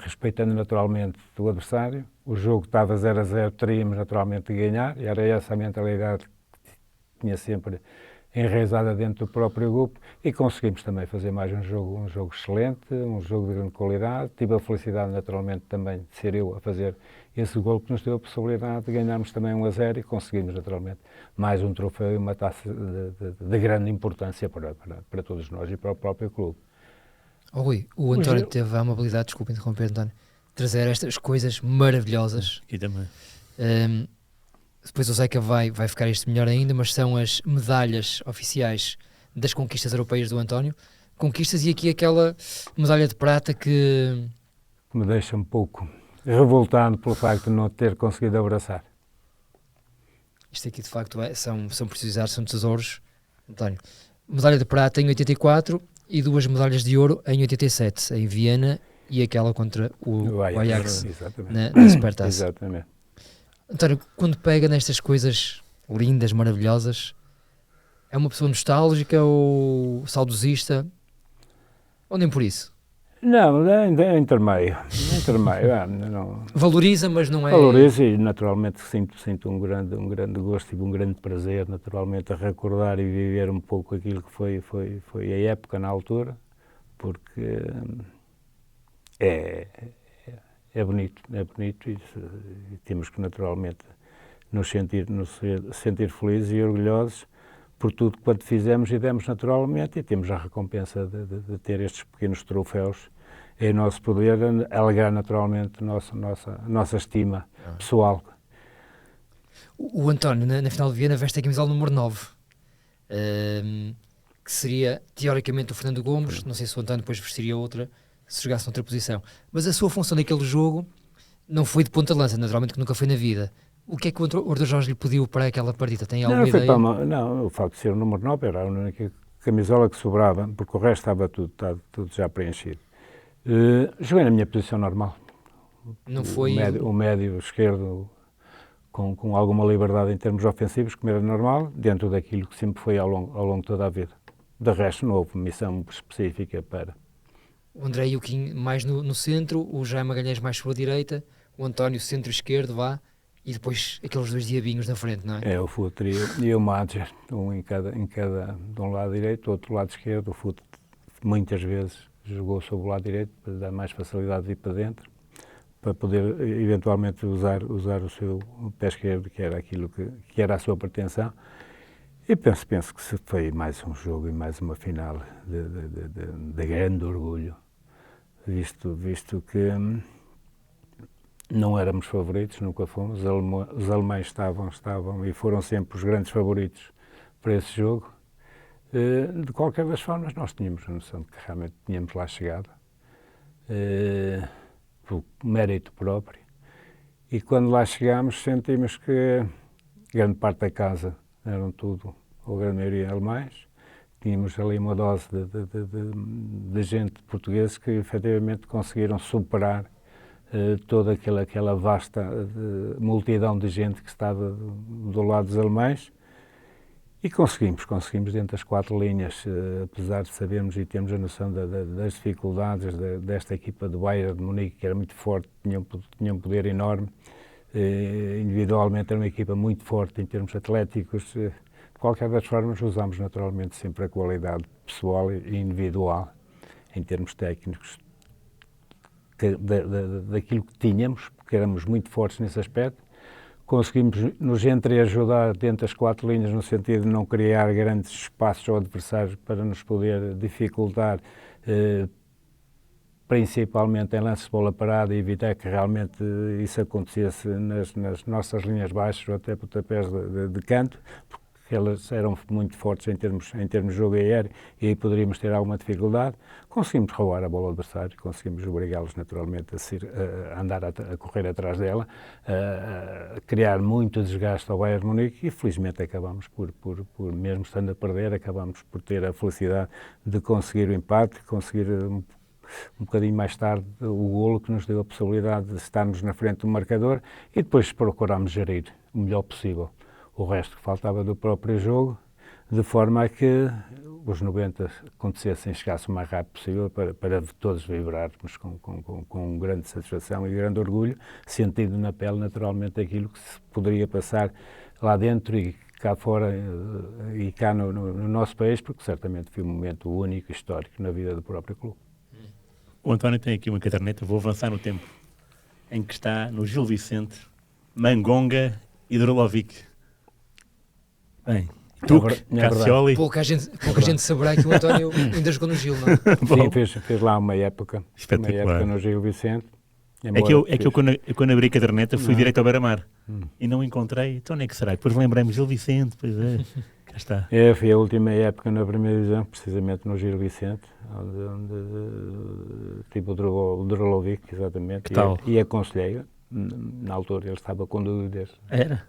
Speaker 3: respeitando naturalmente o adversário. O jogo estava 0-0, teríamos naturalmente de ganhar, e era essa a mentalidade que tinha sempre enraizada dentro do próprio grupo, e conseguimos também fazer mais um jogo excelente, um jogo de grande qualidade. Tive a felicidade naturalmente também de ser eu a fazer esse gol que nos deu a possibilidade de ganharmos também 1-0, e conseguimos naturalmente mais um troféu e uma taça de grande importância para todos nós e para o próprio clube.
Speaker 2: Rui, o António teve a amabilidade, desculpa interromper, António, trazer estas coisas maravilhosas.
Speaker 1: Aqui também.
Speaker 2: Depois o Zeca vai ficar isto melhor ainda, mas são as medalhas oficiais das conquistas europeias do António. Conquistas, e aqui aquela medalha de prata que
Speaker 3: me deixa um pouco revoltado pelo facto de não ter conseguido abraçar.
Speaker 2: Isto aqui de facto são precisos, são tesouros, António. Medalha de prata em 84 e 2 medalhas de ouro em 87, em Viena, e aquela contra o Ajax na Supertaça.
Speaker 3: Exatamente.
Speaker 2: António, quando pega nestas coisas lindas, maravilhosas, é uma pessoa nostálgica ou saudosista? Ou nem por isso?
Speaker 3: Não, é intermeio. Não.
Speaker 2: Valoriza, mas não é...
Speaker 3: Valoriza, e naturalmente sinto um grande gosto e um grande prazer, naturalmente, a recordar e viver um pouco aquilo que foi a época na altura, porque é bonito e temos que naturalmente nos sentir felizes e orgulhosos por tudo quanto fizemos e demos naturalmente, e temos a recompensa de ter estes pequenos troféus em nosso poder, alegrar naturalmente a nossa estima pessoal.
Speaker 2: O António, na final de Viena, veste a camisola número 9. que seria teoricamente o Fernando Gomes. Não sei se o António depois vestiria outra, se jogasse noutra posição. Mas a sua função naquele jogo não foi de ponta de lança, naturalmente que nunca foi na vida. O que é que o Horta Jorge lhe pediu para aquela partida? Tem alguma ideia?
Speaker 3: Não, o facto de ser o número 9 era a única camisola que sobrava, porque o resto estava tudo já preenchido. Joguei na minha posição normal.
Speaker 2: Não foi...
Speaker 3: O médio esquerdo com alguma liberdade em termos ofensivos, como era normal, dentro daquilo que sempre foi ao longo de toda a vida. De resto, não houve missão específica para...
Speaker 2: O André Yuquim mais no centro, o Jaime Magalhães mais sobre a direita, o António centro-esquerdo, e depois aqueles dois diabinhos na frente, não é?
Speaker 3: É, o Futri e o Madger, de um lado direito, do outro lado esquerdo. O Fut muitas vezes jogou sobre o lado direito para dar mais facilidade de ir para dentro, para poder eventualmente usar o seu pé esquerdo, que era aquilo que era a sua pretensão. E penso que se foi mais um jogo e mais uma final de grande orgulho, visto que não éramos favoritos, nunca fomos. Os alemães estavam e foram sempre os grandes favoritos para esse jogo. De qualquer das formas, nós tínhamos a noção de que realmente tínhamos lá chegado, por mérito próprio. E quando lá chegámos, sentimos que grande parte da casa eram tudo, ou a grande maioria, alemães. Tínhamos ali uma dose de gente portuguesa que efetivamente conseguiram superar toda aquela vasta multidão de gente que estava do lado dos alemães, e conseguimos dentro das 4 linhas, apesar de sabermos e termos a noção das dificuldades desta equipa do Bayern de Munique, que era muito forte, tinha um poder enorme, individualmente era uma equipa muito forte em termos atléticos. De qualquer das formas, usámos naturalmente sempre a qualidade pessoal e individual, em termos técnicos, daquilo que tínhamos, porque éramos muito fortes nesse aspecto. Conseguimos nos entreajudar dentro das 4 linhas, no sentido de não criar grandes espaços ao adversário para nos poder dificultar, principalmente em lances de bola parada, e evitar que realmente isso acontecesse nas nossas linhas baixas ou até pontapés de canto, porque elas eram muito fortes em termos de jogo aéreo, e aí poderíamos ter alguma dificuldade. Conseguimos roubar a bola ao adversário, conseguimos obrigá-los naturalmente a andar a correr atrás dela, a criar muito desgaste ao Bayern de Munique, e felizmente acabamos por, mesmo estando a perder, acabamos por ter a felicidade de conseguir o empate, conseguir um bocadinho mais tarde o golo que nos deu a possibilidade de estarmos na frente do marcador, e depois procurámos gerir o melhor possível o resto que faltava do próprio jogo, de forma a que os 90 acontecessem e chegassem o mais rápido possível, para todos vibrarmos com grande satisfação e grande orgulho, sentindo na pele naturalmente aquilo que se poderia passar lá dentro e cá fora e cá no nosso país, porque certamente foi um momento único, histórico na vida do próprio clube.
Speaker 1: O António tem aqui uma caderneta, vou avançar no tempo, em que está no Gil Vicente, Mangonga e Drolovic. Bem, Tuque, Cassioli...
Speaker 2: Pouca gente saberá que o António ainda jogou no Gil, não é?
Speaker 3: Sim, fez lá uma época no Gil Vicente.
Speaker 1: É que eu quando abri a caderneta fui direto ao Beira-Mar e não encontrei. Então onde é que será? Depois lembrei-me Gil Vicente, pois é, cá está.
Speaker 3: Foi a última época na primeira divisão, precisamente no Gil Vicente, onde tipo o Drolovic, exatamente,
Speaker 1: que tal?
Speaker 3: E aconselhei. Na altura ele estava com dúvidas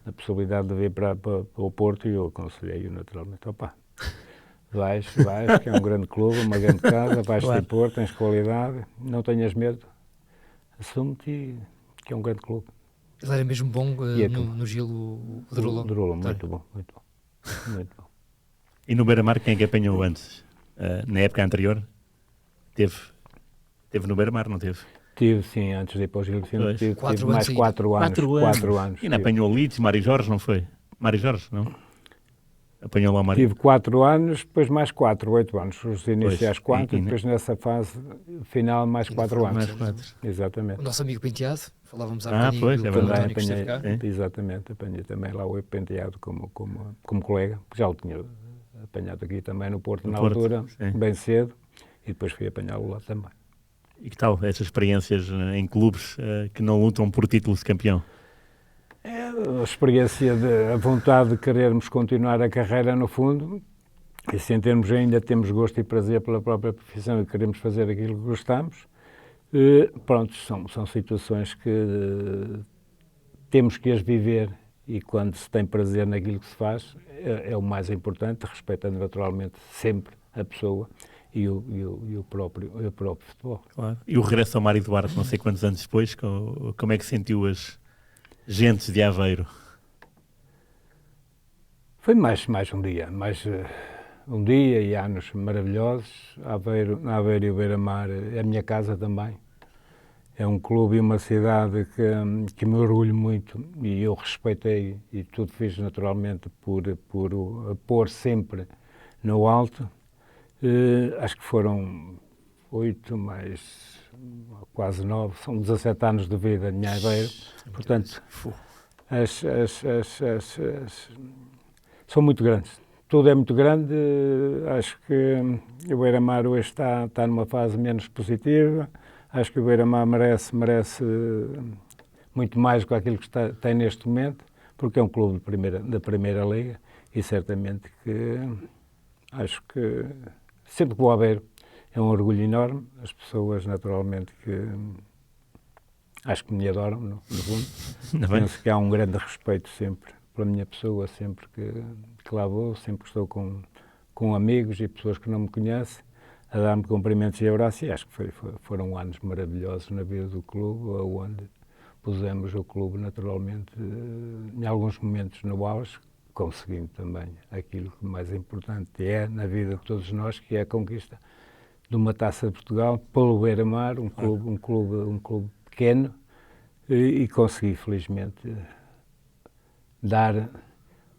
Speaker 3: da possibilidade de vir para o Porto, e eu aconselhei-o naturalmente. Opa, vais, que é um grande clube, uma grande casa, vais claro. Ter Porto, tens qualidade, não tenhas medo, assume-te que é um grande clube.
Speaker 2: Ele era mesmo bom no Gil, o Drolo?
Speaker 3: O Drolo, muito bom.
Speaker 1: E no Beira-Mar, quem é que apanhou antes? Na época anterior? Teve no Beira-Mar, não teve?
Speaker 3: Tive, sim, antes de ir para o Gil Vicente, tive mais 4 anos.
Speaker 1: E ainda apanhou Leeds, Mário Jorge, não foi? Mário Jorge, não? Apanhou lá o Mário.
Speaker 3: Tive 4 anos, depois mais 4, 8 anos. Os iniciais 4, e depois nessa fase final mais 4 anos.
Speaker 1: Mais 4.
Speaker 3: Exatamente.
Speaker 2: O nosso amigo Penteado, falávamos há
Speaker 1: bocadinho. Pois, é verdade.
Speaker 3: Exatamente, apanhei também lá o Penteado como colega, que já o tinha apanhado aqui também no Porto na altura, bem cedo, e depois fui apanhá-lo lá também.
Speaker 1: E que tal essas experiências em clubes que não lutam por título de campeão?
Speaker 3: A experiência, a vontade de querermos continuar a carreira, no fundo, E se em termos ainda temos gosto e prazer pela própria profissão e queremos fazer aquilo que gostamos, pronto, são situações que temos que as viver, e quando se tem prazer naquilo que se faz, é o mais importante, respeitando naturalmente sempre a pessoa e o próprio futebol.
Speaker 1: Claro. E o regresso ao Mário Duarte, não sei quantos anos depois, como é que sentiu as gentes de Aveiro?
Speaker 3: Foi mais um dia e anos maravilhosos. Aveiro e o Beira-Mar é a minha casa também. É um clube e uma cidade que me orgulho muito, e eu respeitei, e tudo fiz naturalmente por pôr sempre no alto. Acho que foram 8 mais quase 9, são 17 anos de vida em Aveiro. Portanto, são muito grandes. Tudo é muito grande. Acho que o Beira-Mar hoje está numa fase menos positiva. Acho que o Beira-Mar merece muito mais do que aquilo que tem neste momento, porque é um clube da Primeira Liga, e certamente que acho que sempre que vou a Aveiro é um orgulho enorme. As pessoas, naturalmente, que acho que me adoram, no fundo. Penso que há um grande respeito sempre pela minha pessoa, sempre que lá vou, sempre que estou com amigos e pessoas que não me conhecem, a dar-me cumprimentos e abraços, e acho que foram anos maravilhosos na vida do clube, onde pusemos o clube naturalmente em alguns momentos no auge, conseguindo também aquilo que mais importante é na vida de todos nós, que é a conquista de uma Taça de Portugal pelo Beira-Mar, um clube pequeno, e consegui felizmente dar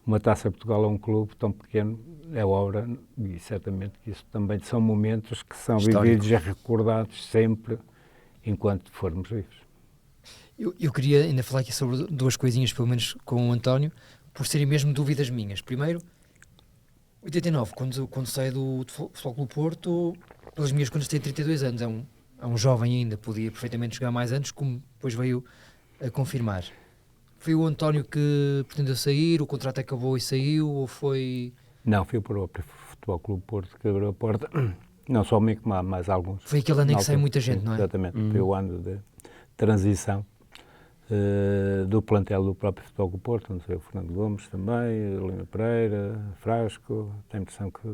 Speaker 3: uma Taça de Portugal a um clube tão pequeno. É obra, e certamente que isso também são momentos que são vividos e recordados sempre enquanto formos vivos.
Speaker 2: Eu queria ainda falar aqui sobre 2 coisinhas, pelo menos com o António, por serem mesmo dúvidas minhas. Primeiro, 89, quando saí do Futebol Clube Porto, pelas minhas contas tem 32 anos, é um jovem ainda, podia perfeitamente jogar mais anos, como depois veio a confirmar. Foi o António que pretendeu sair, o contrato acabou e saiu, ou foi...
Speaker 3: Não, foi o próprio Futebol Clube Porto que abriu a porta, não só comigo, mas mais alguns.
Speaker 2: Foi aquele ano em que saiu muita gente, não é?
Speaker 3: Exatamente, foi o ano de transição do plantel do próprio Futebol Clube Porto, onde saiu o Fernando Gomes também, Lima Pereira, Frasco. Tenho a impressão que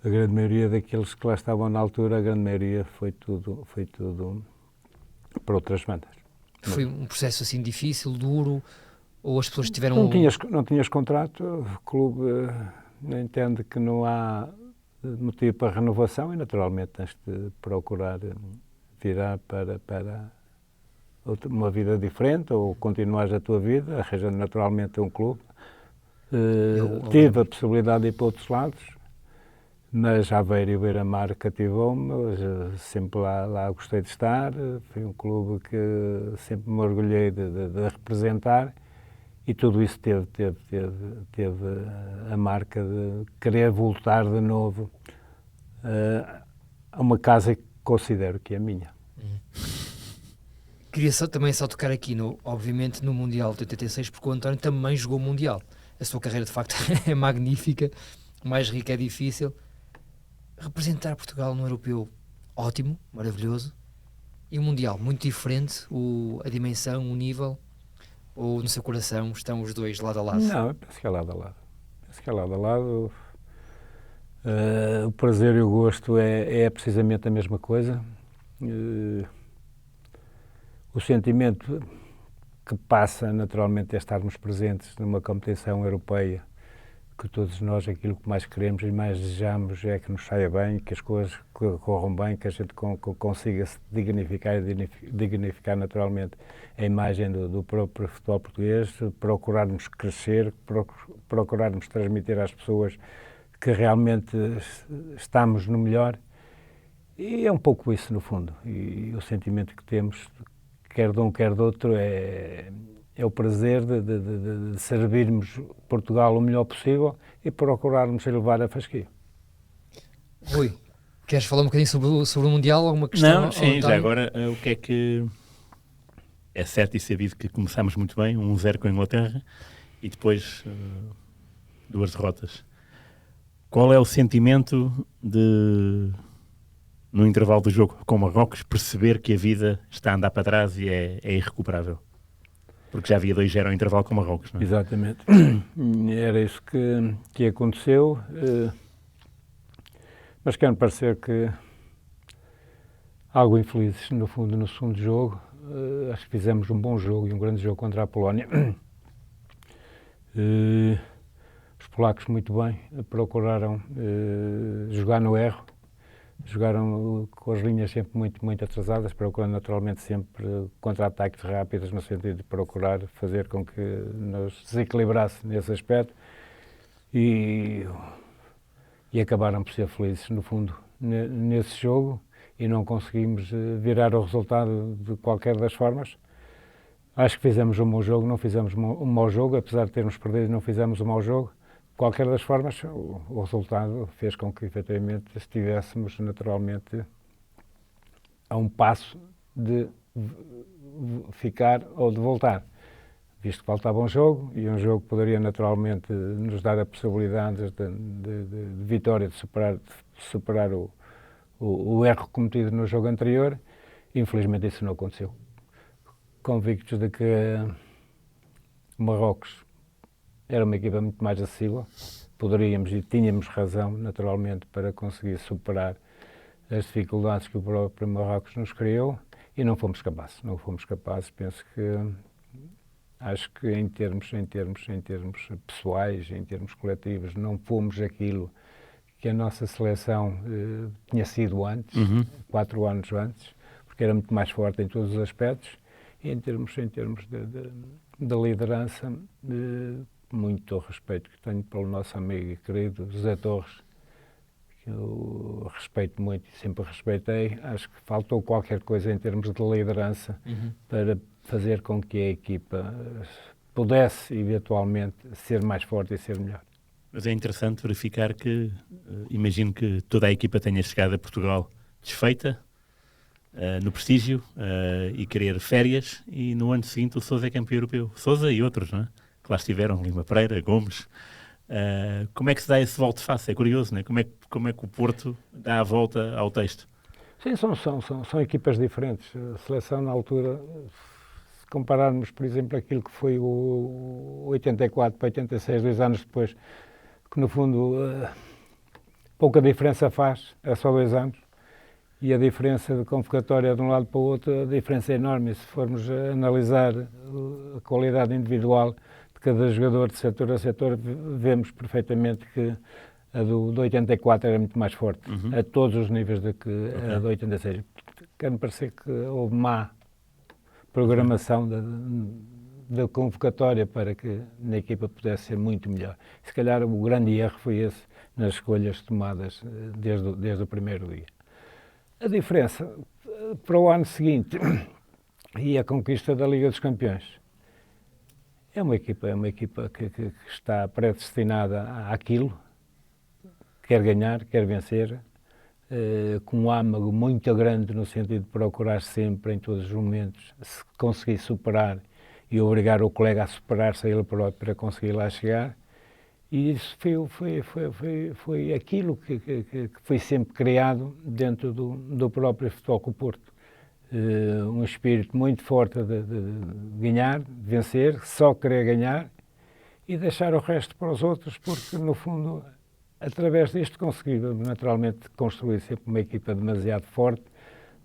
Speaker 3: a grande maioria daqueles que lá estavam na altura, a grande maioria foi tudo para outras bandas.
Speaker 2: Foi um processo assim difícil, duro, ou as pessoas tiveram...
Speaker 3: Não tinhas contrato, o clube entende que não há motivo para renovação, e naturalmente tens de procurar virar para uma vida diferente, ou continuares a tua vida, arranjando naturalmente um clube. Tive a possibilidade de ir para outros lados, mas Aveiro e o Beira-Mar cativou-me, sempre lá gostei de estar. Foi um clube que sempre me orgulhei de representar, e tudo isso teve a marca de querer voltar de novo a uma casa que considero que é minha.
Speaker 2: Queria também tocar aqui, obviamente, no Mundial de 86, porque o António também jogou Mundial. A sua carreira, de facto, é magnífica, mais rica é difícil. Representar Portugal no Europeu, ótimo, maravilhoso. E o Mundial, muito diferente, a dimensão, o nível, ou no seu coração estão os dois lado a lado?
Speaker 3: Não, eu penso que é lado a lado. O prazer e o gosto é precisamente a mesma coisa. O sentimento que passa naturalmente é estarmos presentes numa competição europeia, que todos nós aquilo que mais queremos e mais desejamos é que nos saia bem, que as coisas corram bem, que a gente consiga se dignificar e dignificar naturalmente a imagem do próprio futebol português, procurarmos crescer, procurarmos transmitir às pessoas que realmente estamos no melhor, e é um pouco isso no fundo, e o sentimento que temos, quer de um, quer de outro, é o prazer de servirmos Portugal o melhor possível e procurarmos elevar a fasquia.
Speaker 2: Rui, queres falar um bocadinho sobre o Mundial? Alguma questão?
Speaker 1: Não, sim, já agora, o que é que... É certo e sabido que começámos muito bem, 1-0 com a Inglaterra, e depois 2 derrotas. Qual é o sentimento de, no intervalo do jogo com Marrocos, perceber que a vida está a andar para trás e é irrecuperável? Porque já havia 2-0 ao intervalo com Marrocos, não é?
Speaker 3: Exatamente. Era isso que aconteceu. Mas quero parecer que algo infelizes, no fundo, no segundo jogo. Acho que fizemos um bom jogo e um grande jogo contra a Polónia. Os polacos muito bem, procuraram jogar no erro, jogaram com as linhas sempre muito atrasadas, procurando naturalmente sempre contra-ataques rápidos, no sentido de procurar fazer com que nos desequilibrasse nesse aspecto e acabaram por ser felizes, no fundo, nesse jogo, e não conseguimos virar o resultado de qualquer das formas. Acho que fizemos um bom jogo, não fizemos um mau jogo, apesar de termos perdido, não fizemos um mau jogo. De qualquer das formas, o resultado fez com que, efetivamente, estivéssemos naturalmente a um passo de ficar ou de voltar, visto que faltava um jogo, e um jogo que poderia naturalmente nos dar a possibilidade de vitória, de superar o erro cometido no jogo anterior. Infelizmente isso não aconteceu. Convictos de que o Marrocos era uma equipa muito mais acessível, poderíamos e tínhamos razão, naturalmente, para conseguir superar as dificuldades que o próprio Marrocos nos criou, e não fomos capazes. Não fomos capazes, penso que, acho que em termos pessoais, em termos coletivos, não fomos aquilo que a nossa seleção tinha sido antes, 4 anos antes, porque era muito mais forte em todos os aspectos, e em termos de liderança, muito respeito que tenho pelo nosso amigo e querido José Torres, que eu respeito muito e sempre respeitei. Acho que faltou qualquer coisa em termos de liderança para fazer com que a equipa pudesse, eventualmente, ser mais forte e ser melhor.
Speaker 1: Mas é interessante verificar que, imagino que toda a equipa tenha chegado a Portugal desfeita, no prestígio, e querer férias, e no ano seguinte o Sousa é campeão europeu. Sousa e outros, não é? Que lá estiveram, Lima Pereira, Gomes. Como é que se dá esse volte-face? É curioso, não é? Como é que o Porto dá a volta ao texto?
Speaker 3: Sim, são equipas diferentes. A seleção, na altura, se compararmos, por exemplo, aquilo que foi o 84 para 86, 2 anos depois, que no fundo pouca diferença faz, é só 2 anos, e a diferença de convocatória de um lado para o outro, a diferença é enorme. E se formos analisar a qualidade individual de cada jogador de setor a setor, vemos perfeitamente que a do 84 era muito mais forte, a todos os níveis do que a do 86. Quer-me parecer que houve má programação da convocatória para que na equipa pudesse ser muito melhor. Se calhar o grande erro foi esse nas escolhas tomadas desde o primeiro dia. A diferença para o ano seguinte e a conquista da Liga dos Campeões é uma equipa que está predestinada àquilo, quer ganhar, quer vencer, com um âmago muito grande no sentido de procurar sempre, em todos os momentos, se conseguir superar e obrigar o colega a superar-se a ele próprio para conseguir lá chegar. E isso foi aquilo que foi sempre criado dentro do próprio Futebol Clube Porto. Um espírito muito forte de ganhar, de vencer, só querer ganhar e deixar o resto para os outros, porque, no fundo, através disto conseguimos naturalmente construir sempre uma equipa demasiado forte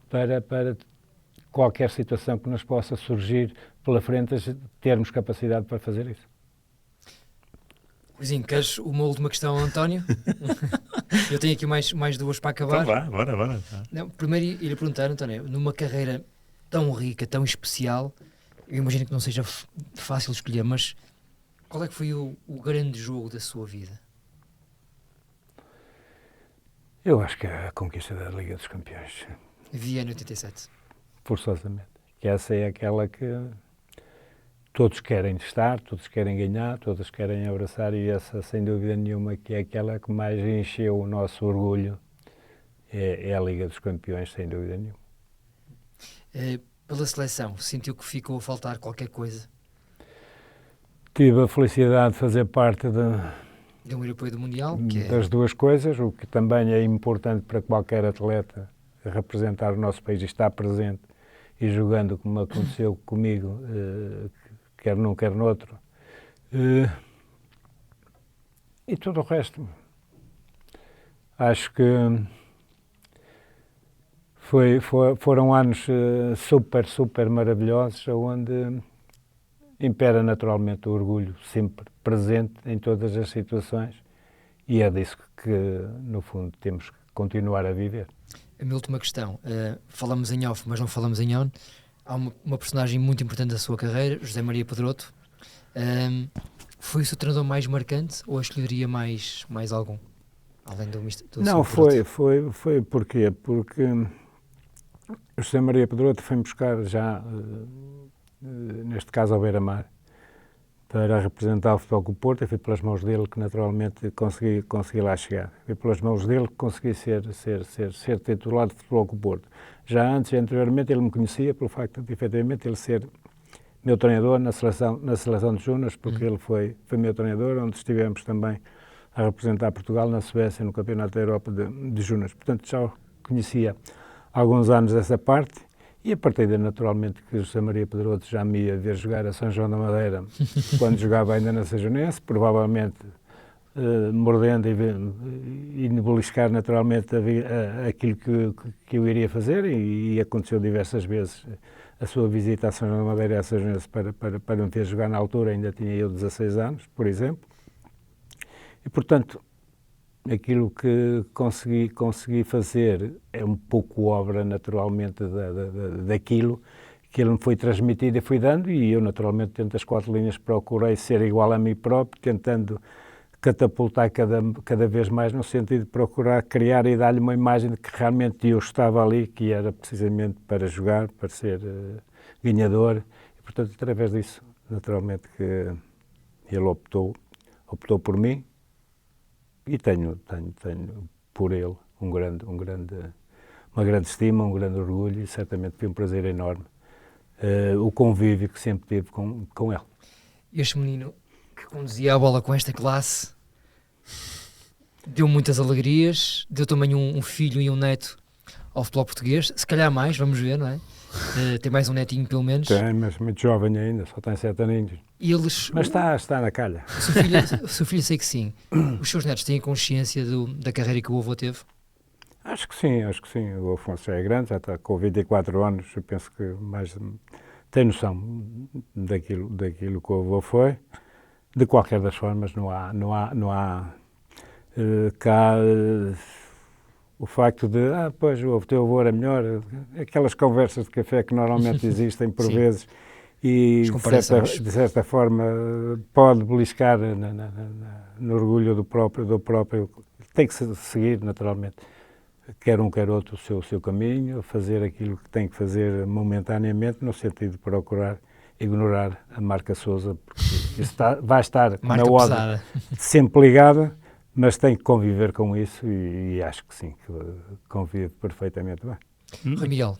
Speaker 3: para qualquer situação que nos possa surgir pela frente, termos capacidade para fazer isso.
Speaker 2: Luizinho, queres uma última questão, António? Eu tenho aqui mais 2 para acabar.
Speaker 1: Então vá, bora.
Speaker 2: Não, primeiro ia perguntar, António, numa carreira tão rica, tão especial, eu imagino que não seja fácil escolher, mas qual é que foi o grande jogo da sua vida?
Speaker 3: Eu acho que é a conquista da Liga dos Campeões.
Speaker 2: Viena 87.
Speaker 3: Forçosamente. Que essa é aquela que todos querem estar, todos querem ganhar, todos querem abraçar, e essa, sem dúvida nenhuma, que é aquela que mais encheu o nosso orgulho, é a Liga dos Campeões, sem dúvida nenhuma.
Speaker 2: Pela seleção, sentiu que ficou a faltar qualquer coisa?
Speaker 3: Tive a felicidade de fazer parte
Speaker 2: Deu um apoio do Mundial, que
Speaker 3: das duas coisas, o que também é importante para qualquer atleta representar o nosso país e estar presente e jogando como aconteceu comigo, quer num, quer noutro. E tudo o resto. Acho que foram anos super maravilhosos, onde impera naturalmente o orgulho sempre presente em todas as situações, e é disso que no fundo temos que continuar a viver.
Speaker 2: A minha última questão, falamos em off, mas não falamos em on. Há uma personagem muito importante da sua carreira, José Maria Pedroto. Foi o seu treinador mais marcante ou escolheria mais algum? Além do
Speaker 3: Não, foi porquê? Porque José Maria Pedroto foi-me buscar já, neste caso ao Beira-Mar, para representar o Futebol Clube do Porto. Foi pelas mãos dele que naturalmente consegui lá chegar. Foi pelas mãos dele que consegui ser titular de Futebol Clube do Porto. Já anteriormente, ele me conhecia pelo facto de, efetivamente, ele ser meu treinador na seleção de Júniors, porque ele foi meu treinador, onde estivemos também a representar Portugal na Suécia, no Campeonato da Europa de Júniors. Portanto, já o conhecia há alguns anos essa parte, e a partir daí, naturalmente, que José Maria Pedroto já me ia ver jogar a São João da Madeira, quando jogava ainda na Sejonense, provavelmente mordendo e beliscar naturalmente aquilo que eu iria fazer, e aconteceu diversas vezes a sua visita a São João da Madeira e a Sejonense para me ver jogar. Na altura ainda tinha eu 16 anos, por exemplo, e portanto aquilo que consegui fazer é um pouco obra naturalmente daquilo que ele me foi transmitido e fui dando, e eu naturalmente dentro das 4 linhas procurei ser igual a mim próprio, tentando catapultar cada vez mais no sentido de procurar criar e dar-lhe uma imagem de que realmente eu estava ali, que era precisamente para jogar, para ser ganhador, e portanto através disso naturalmente que ele optou por mim, e tenho por ele uma grande estima, um grande orgulho, e certamente foi um prazer enorme o convívio que sempre tive com ele.
Speaker 2: Este menino que conduzia a bola com esta classe deu muitas alegrias, deu também um filho e um neto ao futebol português, se calhar mais, vamos ver, não é? Tem mais um netinho pelo menos.
Speaker 3: Tem, mas muito jovem ainda, só tem 7 aninhos. Mas está na calha.
Speaker 2: O seu filho sei que sim. Os seus netos têm consciência da carreira que o avô teve?
Speaker 3: Acho que sim. O Afonso já é grande, já está com 24 anos, eu penso que mais tem noção daquilo que o avô foi. De qualquer das formas, não há cá o facto de, pois o teu avô era melhor, aquelas conversas de café que normalmente existem por vezes, e de certa forma pode beliscar no orgulho do próprio. Tem que seguir naturalmente, quer um quer outro, o seu caminho, fazer aquilo que tem que fazer momentaneamente, no sentido de procurar ignorar a marca Sousa, porque isso vai estar na ordem sempre ligada, mas tem que conviver com isso, e acho que sim, que convive perfeitamente bem.
Speaker 2: Rui Miguel,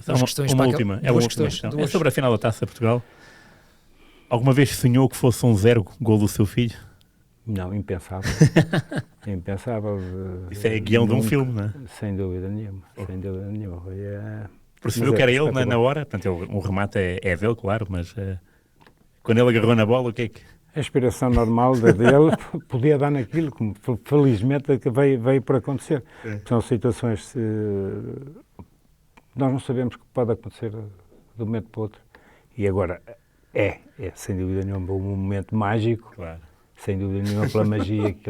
Speaker 1: uma última questão. É sobre a final da Taça de Portugal. Alguma vez sonhou que fosse um 0 gol do seu filho?
Speaker 3: Não, impensável. Impensável.
Speaker 1: Isso é guião de um filme, não é?
Speaker 3: Sem dúvida nenhuma.
Speaker 1: Percebeu que era ele na hora? Portanto, o remate é dele, claro, mas quando ele agarrou na bola, o que é que...
Speaker 3: A inspiração normal dele podia dar naquilo, como felizmente que veio por acontecer. São situações... nós não sabemos o que pode acontecer de um momento para o outro. E agora é sem dúvida nenhuma um momento mágico.
Speaker 1: Claro.
Speaker 3: Sem dúvida nenhuma, pela magia que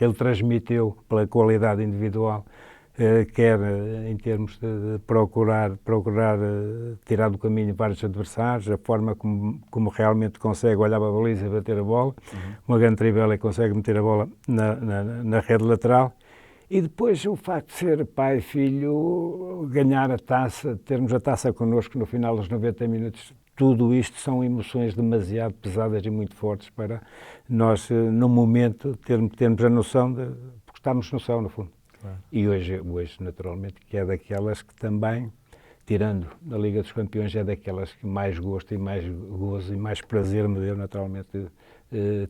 Speaker 3: ele transmitiu, pela qualidade individual, quer em termos de procurar tirar do caminho vários adversários, a forma como realmente consegue olhar para a baliza e bater a bola, uma grande trivela e consegue meter a bola na rede lateral, e depois o facto de ser pai e filho, ganhar a taça, termos a taça connosco no final dos 90 minutos, tudo isto são emoções demasiado pesadas e muito fortes para nós, no momento, termos a noção porque estamos no céu, no fundo. Claro. E hoje, naturalmente, que é daquelas que também, tirando da Liga dos Campeões, é daquelas que mais gosto e mais gozo e mais prazer me deu, naturalmente,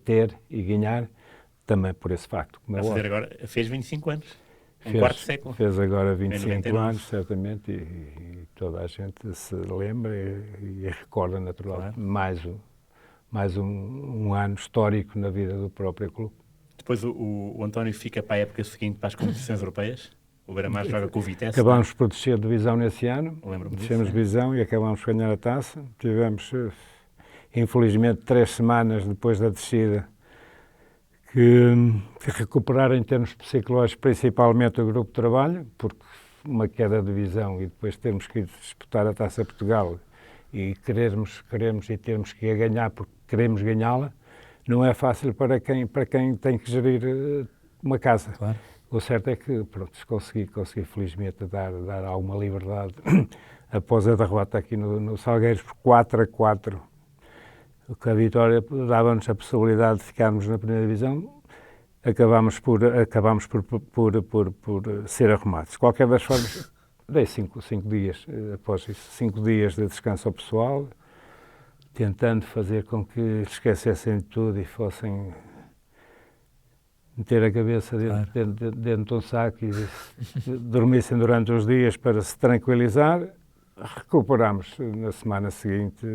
Speaker 3: ter e ganhar, também por esse facto. Como
Speaker 1: A fazer agora, fez 25 anos, quarto século.
Speaker 3: Fez agora 25 anos, certamente, e toda a gente se lembra e recorda naturalmente mais um ano histórico na vida do próprio clube.
Speaker 1: Depois o António fica para a época seguinte para as competições europeias. O Beira-Mar joga com o Vitesse.
Speaker 3: Acabámos por descer de divisão nesse ano.
Speaker 1: Descemos
Speaker 3: de divisão e acabámos por ganhar a taça. Tivemos, infelizmente, 3 semanas depois da descida que recuperaram em termos psicológicos, principalmente o grupo de trabalho, porque uma queda de divisão e depois termos que ir disputar a Taça Portugal e queremos e termos que a ganhar porque queremos ganhá-la, não é fácil para quem tem que gerir uma casa.
Speaker 2: Claro.
Speaker 3: O certo é que, pronto, consegui felizmente dar alguma liberdade após a derrota aqui no Salgueiros por 4-4, que a vitória dava-nos a possibilidade de ficarmos na primeira divisão. Acabámos por ser arrumados. De qualquer das formas, dei 5 dias, após isso, 5 dias de descanso ao pessoal, tentando fazer com que esquecessem de tudo e fossem meter a cabeça dentro de um saco e dormissem durante os dias para se tranquilizar. Recuperámos na semana seguinte,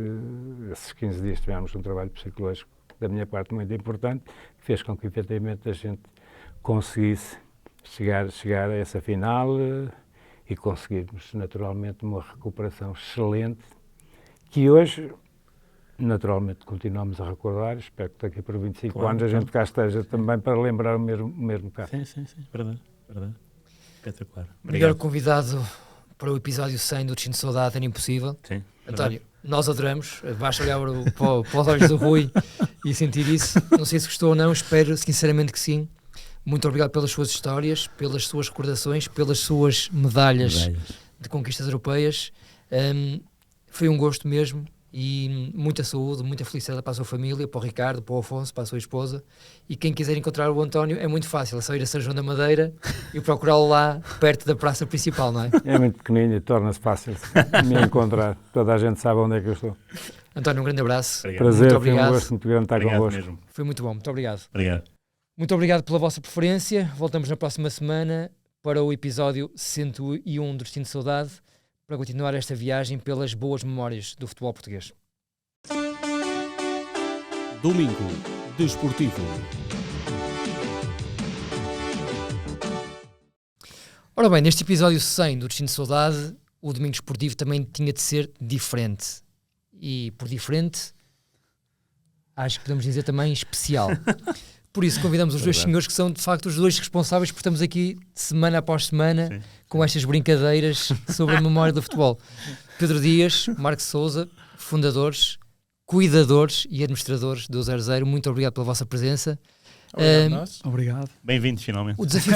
Speaker 3: esses 15 dias tivemos um trabalho psicológico da minha parte muito importante, que fez com que efetivamente a gente conseguisse chegar a essa final e conseguirmos naturalmente uma recuperação excelente, que hoje naturalmente continuamos a recordar. Espero que daqui por 25 anos a gente cá esteja também para lembrar o mesmo caso.
Speaker 1: Sim, verdade. Espetacular.
Speaker 2: Melhor convidado para o episódio 100 do Destino de Saudade era impossível.
Speaker 1: Sim,
Speaker 2: António, nós adoramos, basta olhar para os olhos do Rui e sentir isso. Não sei se gostou ou não, espero sinceramente que sim. Muito obrigado pelas suas histórias, pelas suas recordações, pelas suas medalhas de conquistas europeias. Foi um gosto mesmo. E muita saúde, muita felicidade para a sua família, para o Ricardo, para o Afonso, para a sua esposa. E quem quiser encontrar o António é muito fácil, é só ir a São João da Madeira e procurá-lo lá perto da praça principal, não é?
Speaker 3: É muito pequenino e torna-se fácil me encontrar. Toda a gente sabe onde é que eu estou.
Speaker 2: António, um grande abraço.
Speaker 1: Obrigado.
Speaker 3: Prazer,
Speaker 2: muito
Speaker 3: foi
Speaker 2: obrigado.
Speaker 3: um gosto muito grande estar convosco.
Speaker 1: Mesmo.
Speaker 2: Foi muito bom, muito obrigado.
Speaker 1: Obrigado.
Speaker 2: Muito obrigado pela vossa preferência. Voltamos na próxima semana para o episódio 101 do Destino de Saudade, para continuar esta viagem pelas boas memórias do futebol português.
Speaker 4: Domingo Desportivo.
Speaker 2: Ora bem, neste episódio 100 do Destino de Saudade, o Domingo Desportivo também tinha de ser diferente. E por diferente, acho que podemos dizer também especial. Por isso convidamos os dois senhores que são de facto os dois responsáveis por estarmos aqui semana após semana com estas brincadeiras sobre a memória do futebol. Pedro Dias, Marcos Sousa, fundadores, cuidadores e administradores do 00, muito obrigado pela vossa presença.
Speaker 5: Obrigado.
Speaker 1: Bem-vindos, finalmente.
Speaker 2: O desafio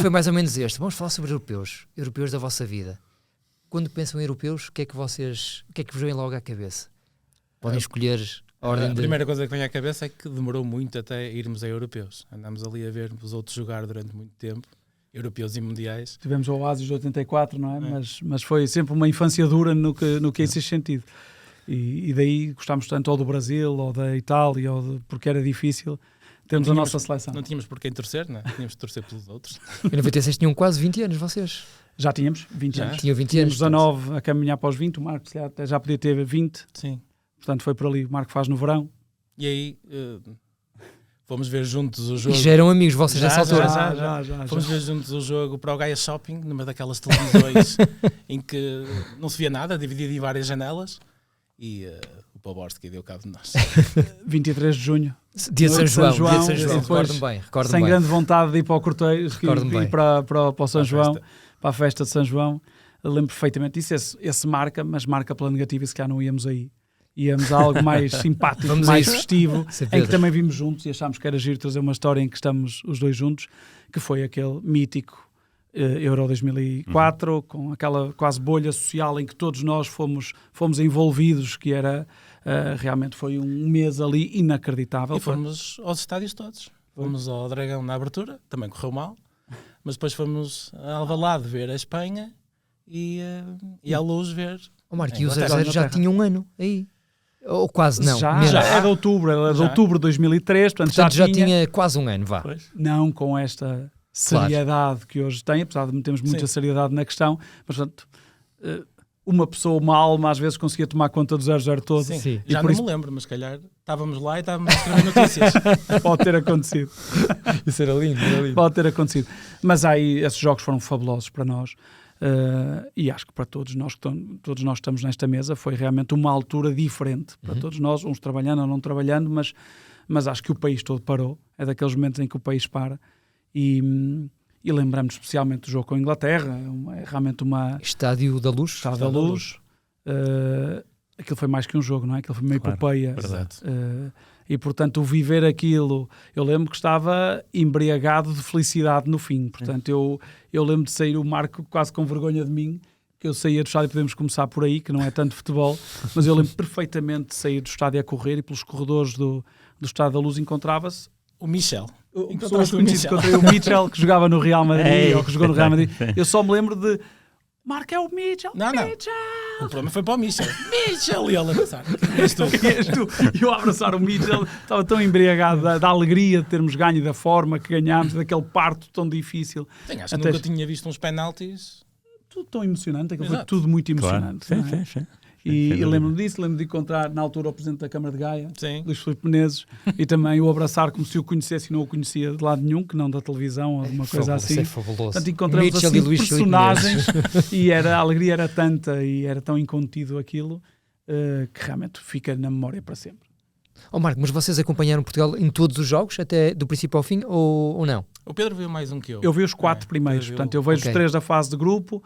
Speaker 2: foi mais ou menos este. Vamos falar sobre europeus da vossa vida. Quando pensam em europeus, o que é que vos vem logo à cabeça? Podem escolher a ordem
Speaker 5: A primeira coisa que vem à cabeça é que demorou muito até irmos a europeus. Andámos ali a ver os outros jogar durante muito tempo, europeus e mundiais.
Speaker 6: Tivemos o Oasis de 84, não é? Mas foi sempre uma infância dura no que esse sentido. E daí gostámos tanto ou do Brasil, ou da Itália, porque era difícil. Temos a nossa seleção.
Speaker 5: Não tínhamos por quem torcer, não é? Tínhamos de torcer pelos outros.
Speaker 2: Em 96 tinham quase 20 anos, vocês?
Speaker 6: Já tínhamos 20 anos.
Speaker 2: Tinham 20
Speaker 6: Tínhamos
Speaker 2: anos.
Speaker 6: 19 a caminhar para os 20, o Marco já podia ter 20.
Speaker 5: Sim.
Speaker 6: Portanto foi por ali, o Marco faz no verão.
Speaker 5: E aí fomos ver juntos o jogo.
Speaker 2: E já eram amigos vocês nessa altura?
Speaker 6: Já.
Speaker 5: Fomos ver juntos o jogo para o Gaia Shopping, numa daquelas televisões em que não se via nada, dividido em várias janelas. E o Poborski deu cabo de nós.
Speaker 6: 23 de junho.
Speaker 2: Dia de São João.
Speaker 6: Depois,
Speaker 2: Recordo-me bem.
Speaker 6: Sem grande vontade de ir para o corteio
Speaker 2: Recordo-me
Speaker 6: e para o São João, para a festa de São João. Eu lembro perfeitamente disso. Esse marca, mas marca pela negativa, e se calhar não íamos aí. Íamos a algo mais simpático,
Speaker 2: Vamos
Speaker 6: mais festivo, em que também vimos juntos e achámos que era giro trazer uma história em que estamos os dois juntos, que foi aquele mítico Euro 2004, com aquela quase bolha social em que todos nós fomos envolvidos, que era realmente foi um mês ali inacreditável.
Speaker 5: E fomos aos estádios todos. Fomos ao Dragão na abertura, também correu mal, mas depois fomos a Alvalade ver a Espanha e à Luz ver...
Speaker 2: O Marco e o 00 já tinham um ano aí. Ou quase não?
Speaker 6: Já é de outubro, de outubro de 2003,
Speaker 2: portanto já tinha quase um ano, vá.
Speaker 1: Pois.
Speaker 6: Não com esta seriedade que hoje tem, apesar de metermos muita seriedade na questão, mas portanto, uma pessoa, uma alma, às vezes conseguia tomar conta do 00 todo.
Speaker 5: Sim. Já não me lembro, mas se calhar estávamos lá e estávamos a escrever notícias.
Speaker 6: Pode ter acontecido.
Speaker 2: Isso era lindo,
Speaker 6: Pode ter acontecido. Mas aí esses jogos foram fabulosos para nós. E acho que para todos nós que estamos nesta mesa foi realmente uma altura diferente para todos nós, uns trabalhando ou não trabalhando, mas acho que o país todo parou. É daqueles momentos em que o país para e lembramos especialmente do jogo com a Inglaterra. É realmente uma...
Speaker 2: Estádio da Luz.
Speaker 6: Estádio da Luz. Aquilo foi mais que um jogo, não é? Aquilo foi uma epopeia. E portanto o viver aquilo, eu lembro que estava embriagado de felicidade no fim, portanto eu lembro de sair, o Marco quase com vergonha de mim, que eu saía do estádio, podemos começar por aí, que não é tanto futebol, mas eu lembro perfeitamente de sair do estádio a correr e pelos corredores do Estádio da Luz encontrava-se
Speaker 5: o Michel.
Speaker 6: Encontrei o Michel, que jogava no Real Madrid, ou que jogou no Real Madrid. Eu só me lembro de Marco, é o Mitchell.
Speaker 5: Não. O problema foi para o Mitchell. Mitchell! E ele a pensar: és tu.
Speaker 6: E eu a abraçar o Mitchell, estava tão embriagado da alegria de termos ganho e da forma que ganhámos, daquele parto tão difícil.
Speaker 5: Acho que nunca tinha visto uns penaltis.
Speaker 6: Tudo tão emocionante, aquilo foi tudo muito emocionante.
Speaker 1: Claro. Sim.
Speaker 6: E lembro-me disso, lembro-me de encontrar na altura o Presidente da Câmara de Gaia,
Speaker 5: Sim.
Speaker 6: Luís Filipe Menezes, e também o abraçar como se o conhecesse e não o conhecia de lado nenhum, que não da televisão ou alguma coisa assim.
Speaker 2: É fabuloso.
Speaker 6: Portanto, encontramos assim personagens e a alegria era tanta e era tão incontido aquilo que realmente fica na memória para sempre.
Speaker 2: Marco, mas vocês acompanharam Portugal em todos os jogos, até do princípio ao fim, ou não?
Speaker 5: O Pedro viu mais um que eu.
Speaker 6: Eu vi os 4 primeiros, portanto eu vejo os 3 da fase de grupo,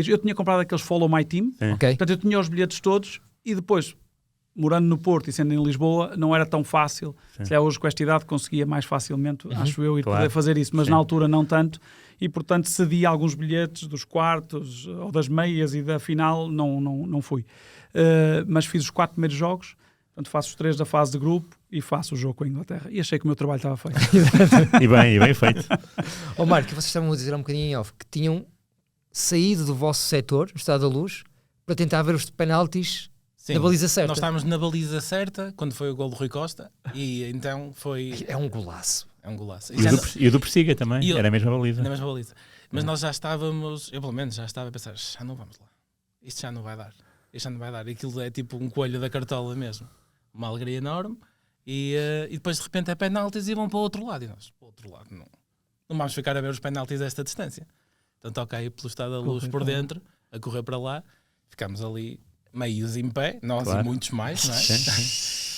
Speaker 6: eu tinha comprado aqueles Follow My Team, portanto eu tinha os bilhetes todos e depois, morando no Porto e sendo em Lisboa, não era tão fácil. Se é hoje com esta idade conseguia mais facilmente, acho eu, poder fazer isso, mas na altura não tanto, e portanto cedi alguns bilhetes dos quartos ou das meias e da final, não fui. Mas fiz os 4 primeiros jogos. Portanto, faço os 3 da fase de grupo e faço o jogo com a Inglaterra. E achei que o meu trabalho estava feito.
Speaker 1: e bem feito.
Speaker 2: Marco, vocês estavam a dizer um bocadinho em off que tinham saído do vosso setor, no Estádio da Luz, para tentar ver os penaltis na baliza certa.
Speaker 5: Nós estávamos na baliza certa quando foi o gol do Rui Costa e então foi...
Speaker 2: É um golaço.
Speaker 1: E o do Persiga também, era a mesma baliza.
Speaker 5: Na mesma baliza. Mas nós já estávamos, eu pelo menos já estava a pensar, já não vamos lá. Isto já não vai dar. Aquilo é tipo um coelho da cartola mesmo. Uma alegria enorme e depois de repente é penaltis e vão para o outro lado. E nós, para o outro lado, não vamos ficar a ver os penaltis a esta distância. Então toca aí pelo Estádio da Luz por dentro, a correr para lá. Ficámos ali meios em pé, nós e muitos mais, não é?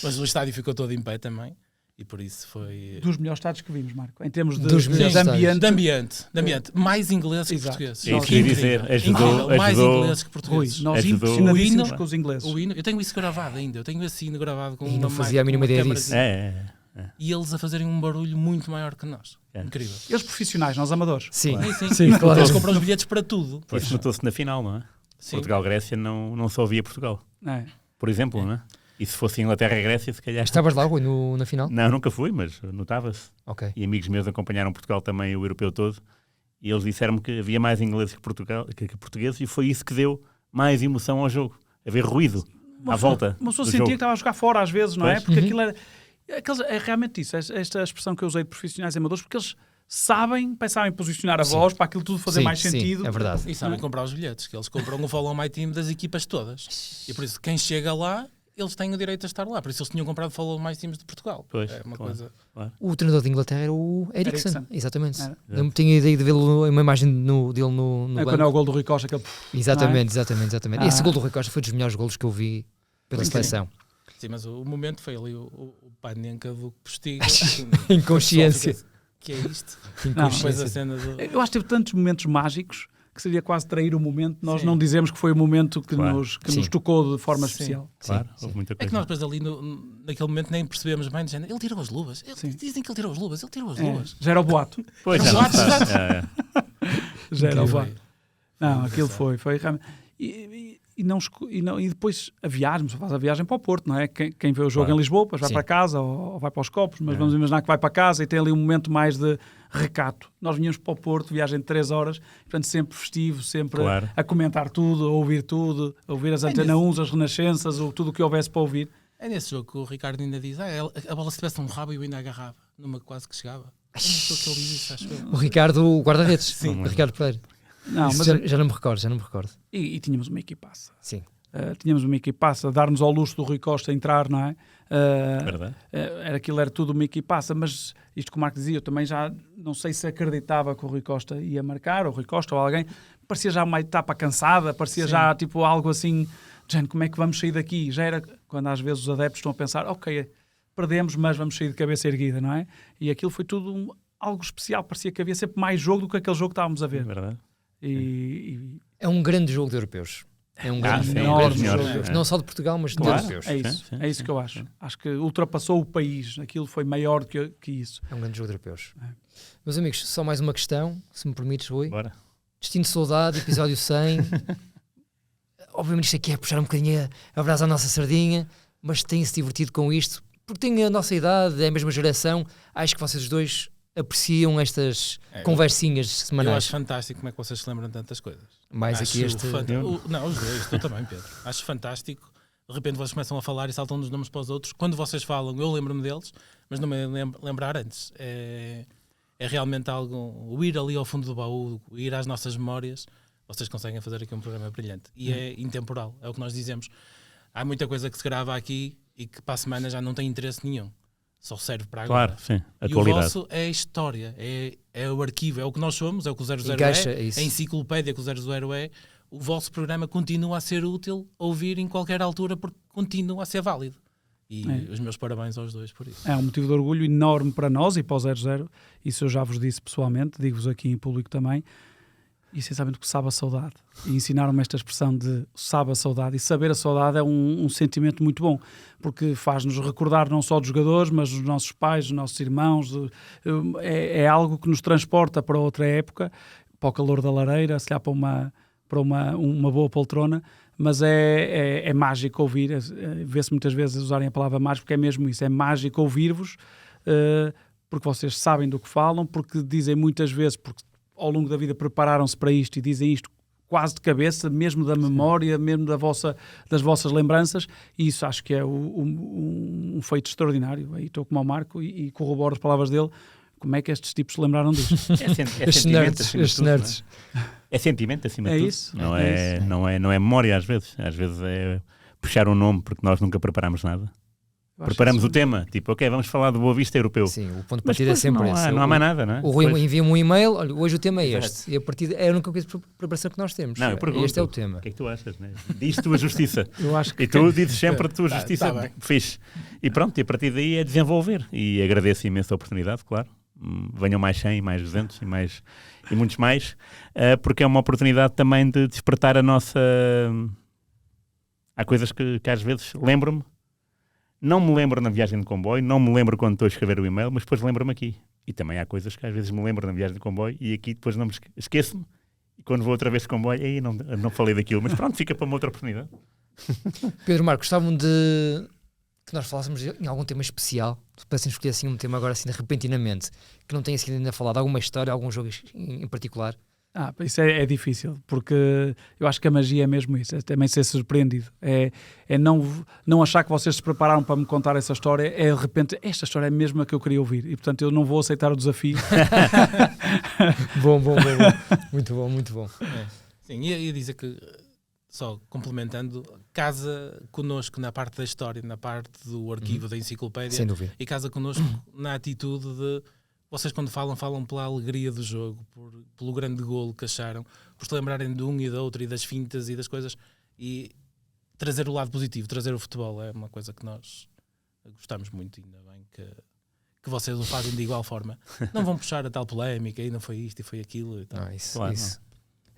Speaker 5: Mas o estádio ficou todo em pé também. E por isso foi...
Speaker 6: Dos melhores estádios que vimos, Marco, em termos de
Speaker 5: ambiente. Mais ingleses que portugueses.
Speaker 1: É isso que eu ia dizer. Ajudou,
Speaker 5: mais ingleses que portugueses.
Speaker 6: Nós impressionadíssimos com os ingleses.
Speaker 5: Eu tenho isso gravado ainda. Eu tenho esse hino gravado com
Speaker 2: não fazia a mínima ideia disso.
Speaker 5: E eles a fazerem um barulho muito maior que nós. Incrível.
Speaker 6: Eles profissionais, nós amadores.
Speaker 5: Sim, claro. Eles compram os bilhetes para tudo.
Speaker 1: Isso notou-se na final, não é? Portugal-Grécia não só ouvia Portugal. Por exemplo, não é? E se fosse Inglaterra e Grécia, se calhar...
Speaker 2: Estavas lá, Rui, na final?
Speaker 1: Não, nunca fui, mas notava-se.
Speaker 2: Okay.
Speaker 1: E amigos meus acompanharam Portugal também, o europeu todo, e eles disseram-me que havia mais ingleses que portugueses, e foi isso que deu mais emoção ao jogo. Haver ruído à volta.
Speaker 6: Uma pessoa sentia que estava a jogar fora às vezes, não é? Porque aquilo era... É realmente isso, esta expressão que eu usei de profissionais e amadores, porque eles sabem posicionar a voz para aquilo tudo fazer mais sentido.
Speaker 2: É verdade.
Speaker 5: E sabem comprar os bilhetes, que eles compram o Follow My Team das equipas todas. E por isso, quem chega lá... eles têm o direito a estar lá, por isso eles tinham comprado Follow My Teams de Portugal.
Speaker 1: Pois,
Speaker 5: é uma coisa...
Speaker 2: O treinador de Inglaterra era o Eriksen. Exatamente. Não tinha ideia de vê-lo, uma imagem dele no banco.
Speaker 6: Quando é o gol do Rui Costa.
Speaker 2: Exatamente. Esse gol do Rui Costa foi dos melhores golos que eu vi pela seleção.
Speaker 5: Sim, mas o momento foi ali o Panenka do Postigo.
Speaker 2: Inconsciência.
Speaker 5: Que é isto?
Speaker 6: Eu acho que teve tantos momentos mágicos que seria quase trair o momento, nós não dizemos que foi o momento que nos tocou de forma especial.
Speaker 1: Claro, houve muita coisa.
Speaker 5: É que nós depois ali, naquele momento, nem percebemos bem, dizendo, ele tirou as luvas. Dizem que ele tirou as luvas,
Speaker 6: Já era o boato.
Speaker 1: Pois,
Speaker 6: já era o boato. Não, aquilo foi realmente... E depois a viagem, faz a viagem para o Porto, não é? Quem vê o jogo em Lisboa, depois vai para casa ou vai para os copos, mas vamos imaginar que vai para casa e tem ali um momento mais de recato. Nós vinhamos para o Porto, viagem de 3 horas, portanto sempre festivo, sempre a comentar tudo, a ouvir tudo, a ouvir as Antena 1, as Renascenças, ou tudo o que houvesse para ouvir.
Speaker 5: É nesse jogo que o Ricardo ainda diz: a bola se tivesse um rabo eu ainda agarrava, numa quase que chegava. É nesse jogo que ele diz isso, acho eu.
Speaker 2: O Ricardo, o guarda-redes.
Speaker 5: Sim.
Speaker 2: O Ricardo Pereira.
Speaker 6: Não, mas
Speaker 2: já não me recordo.
Speaker 6: E tínhamos uma equipaça.
Speaker 2: Sim.
Speaker 6: Tínhamos uma equipaça, dar-nos ao luxo do Rui Costa entrar, não é?
Speaker 1: Verdade.
Speaker 6: Era tudo uma equipaça, mas isto que o Marco dizia, eu também já não sei se acreditava que o Rui Costa ia marcar, ou o Rui Costa ou alguém, parecia já uma etapa cansada, parecia já tipo algo assim, gente, como é que vamos sair daqui? Já era quando às vezes os adeptos estão a pensar, ok, perdemos, mas vamos sair de cabeça erguida, não é? E aquilo foi tudo algo especial, parecia que havia sempre mais jogo do que aquele jogo que estávamos a ver.
Speaker 1: Verdade.
Speaker 6: É
Speaker 2: um grande jogo de europeus. É um grande
Speaker 1: sim,
Speaker 2: enorme
Speaker 1: melhores,
Speaker 2: jogo. Não só de Portugal, mas de europeus.
Speaker 6: É isso que eu acho. Acho que ultrapassou o país. Aquilo foi maior que isso.
Speaker 2: É um grande jogo de europeus. Meus amigos, só mais uma questão, se me permites, Rui.
Speaker 1: Bora.
Speaker 2: Destino de Saudade, episódio 100. Obviamente isto aqui é puxar um bocadinho a brasa à nossa sardinha, mas têm-se divertido com isto, porque têm a nossa idade, é a mesma geração. Acho que vocês dois apreciam estas conversinhas semanais.
Speaker 5: Eu acho fantástico como é que vocês se lembram de tantas coisas.
Speaker 2: Mais aqui este...
Speaker 5: Não, os dois, tu também, Pedro. Acho fantástico. De repente vocês começam a falar e saltam dos nomes para os outros. Quando vocês falam, eu lembro-me deles, mas não me lembrar antes. É realmente algo... O ir ali ao fundo do baú, o ir às nossas memórias, vocês conseguem fazer aqui um programa brilhante. E é intemporal, é o que nós dizemos. Há muita coisa que se grava aqui e que para a semana já não tem interesse nenhum. Só serve para agora.
Speaker 1: Claro, sim. A
Speaker 5: e
Speaker 1: atualidade.
Speaker 5: O vosso é a história, é o arquivo, é o que nós somos, é o que o 00
Speaker 2: é
Speaker 5: a enciclopédia que o 00 é. O vosso programa continua a ser útil a ouvir em qualquer altura porque continua a ser válido. E os meus parabéns aos dois por isso.
Speaker 6: É um motivo de orgulho enorme para nós e para o 00. Isso eu já vos disse pessoalmente, digo-vos aqui em público também. E essencialmente que sabe a saudade. E ensinaram-me esta expressão de sabe a saudade. E saber a saudade é um sentimento muito bom, porque faz-nos recordar não só dos jogadores, mas dos nossos pais, dos nossos irmãos. É algo que nos transporta para outra época, para o calor da lareira, se calhar para uma boa poltrona. Mas é mágico ouvir. Vê-se muitas vezes usarem a palavra mágico, porque é mesmo isso. É mágico ouvir-vos, porque vocês sabem do que falam, porque dizem muitas vezes... porque ao longo da vida prepararam-se para isto e dizem isto quase de cabeça, mesmo da memória, mesmo das vossas lembranças, e isso acho que é um feito extraordinário. Aí estou como ao Marco e corroboro as palavras dele. Como é que estes tipos se lembraram disto?
Speaker 1: Estes nerds. É sentimento acima de tudo.
Speaker 6: Isso.
Speaker 1: Não é memória às vezes. Às vezes é puxar um nome porque nós nunca preparamos nada. Preparamos o tema, tipo, ok, vamos falar do Boa Vista Europeu.
Speaker 2: Sim, o ponto de partida é sempre esse.
Speaker 1: Não há mais nada, não é?
Speaker 2: O Rui envia-me um e-mail, olha, hoje o tema é este. E a partir é a única coisa de preparação que nós temos.
Speaker 1: Não, eu pergunto,
Speaker 2: este é o tema.
Speaker 1: O que é que tu achas, né? Diz tua justiça.
Speaker 6: Eu acho que
Speaker 1: e tu dizes sempre a tua justiça. Fixe. E pronto, e a partir daí é desenvolver. E agradeço imenso a oportunidade, claro. Venham mais 100, mais 200 e muitos mais, porque é uma oportunidade também de despertar a nossa... Há coisas que às vezes lembro-me. Não me lembro na viagem de comboio, não me lembro quando estou a escrever o e-mail, mas depois lembro-me aqui. E também há coisas que às vezes me lembro na viagem de comboio e aqui depois não me esqueço-me. E quando vou outra vez de comboio, aí não falei daquilo, mas pronto, fica para uma outra oportunidade.
Speaker 2: Pedro Marcos, gostavam de que nós falássemos em algum tema especial, se pudessem escolher assim um tema agora assim repentinamente, que não tenha sido ainda falado, alguma história, algum jogo em particular?
Speaker 6: Isso é difícil, porque eu acho que a magia é mesmo isso, é também ser surpreendido, é não achar que vocês se prepararam para me contar essa história, é de repente, esta história é mesmo a que eu queria ouvir, e portanto eu não vou aceitar o desafio.
Speaker 2: Bom. Muito bom.
Speaker 5: Sim, ia dizer que, só complementando, casa connosco na parte da história, na parte do arquivo da enciclopédia,
Speaker 2: sem dúvida.
Speaker 5: E casa connosco na atitude de... Vocês quando falam pela alegria do jogo, pelo grande golo que acharam, por se lembrarem de um e do outro e das fintas e das coisas, e trazer o lado positivo, trazer o futebol é uma coisa que nós gostamos muito, ainda bem que vocês o fazem de igual forma. Não vão puxar a tal polémica, e não foi isto e foi aquilo. E tal.
Speaker 2: Não, isso.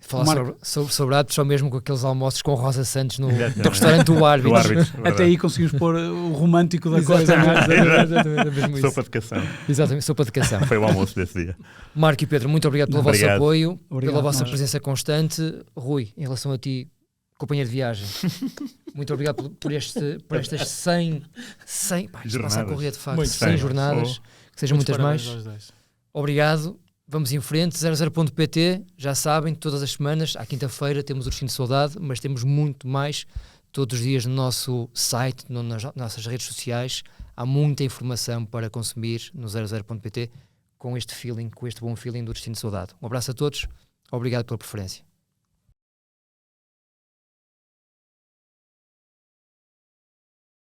Speaker 2: Falar sobre árbitros só mesmo com aqueles almoços com Rosa Santos no restaurante do árbitro.
Speaker 6: Até aí conseguimos pôr o romântico da coisa.
Speaker 2: Exatamente.
Speaker 1: Sopa de cação.
Speaker 2: Exatamente, sopa de cação.
Speaker 1: Foi o almoço desse dia.
Speaker 2: Marco e Pedro, muito obrigado pelo vosso apoio, pela vossa
Speaker 6: nós.
Speaker 2: presença constante. Rui, em relação a ti, companheiro de viagem, muito obrigado por estas 100 passa a correr de facto, 100 jornadas, que sejam muitas mais. Obrigado. Vamos em frente, 00.pt, já sabem, todas as semanas, à quinta-feira temos o Destino de Saudade, mas temos muito mais todos os dias no nosso site, nas nossas redes sociais, há muita informação para consumir no 00.pt com este feeling, com este bom feeling do Destino de Saudade. Um abraço a todos, obrigado pela preferência.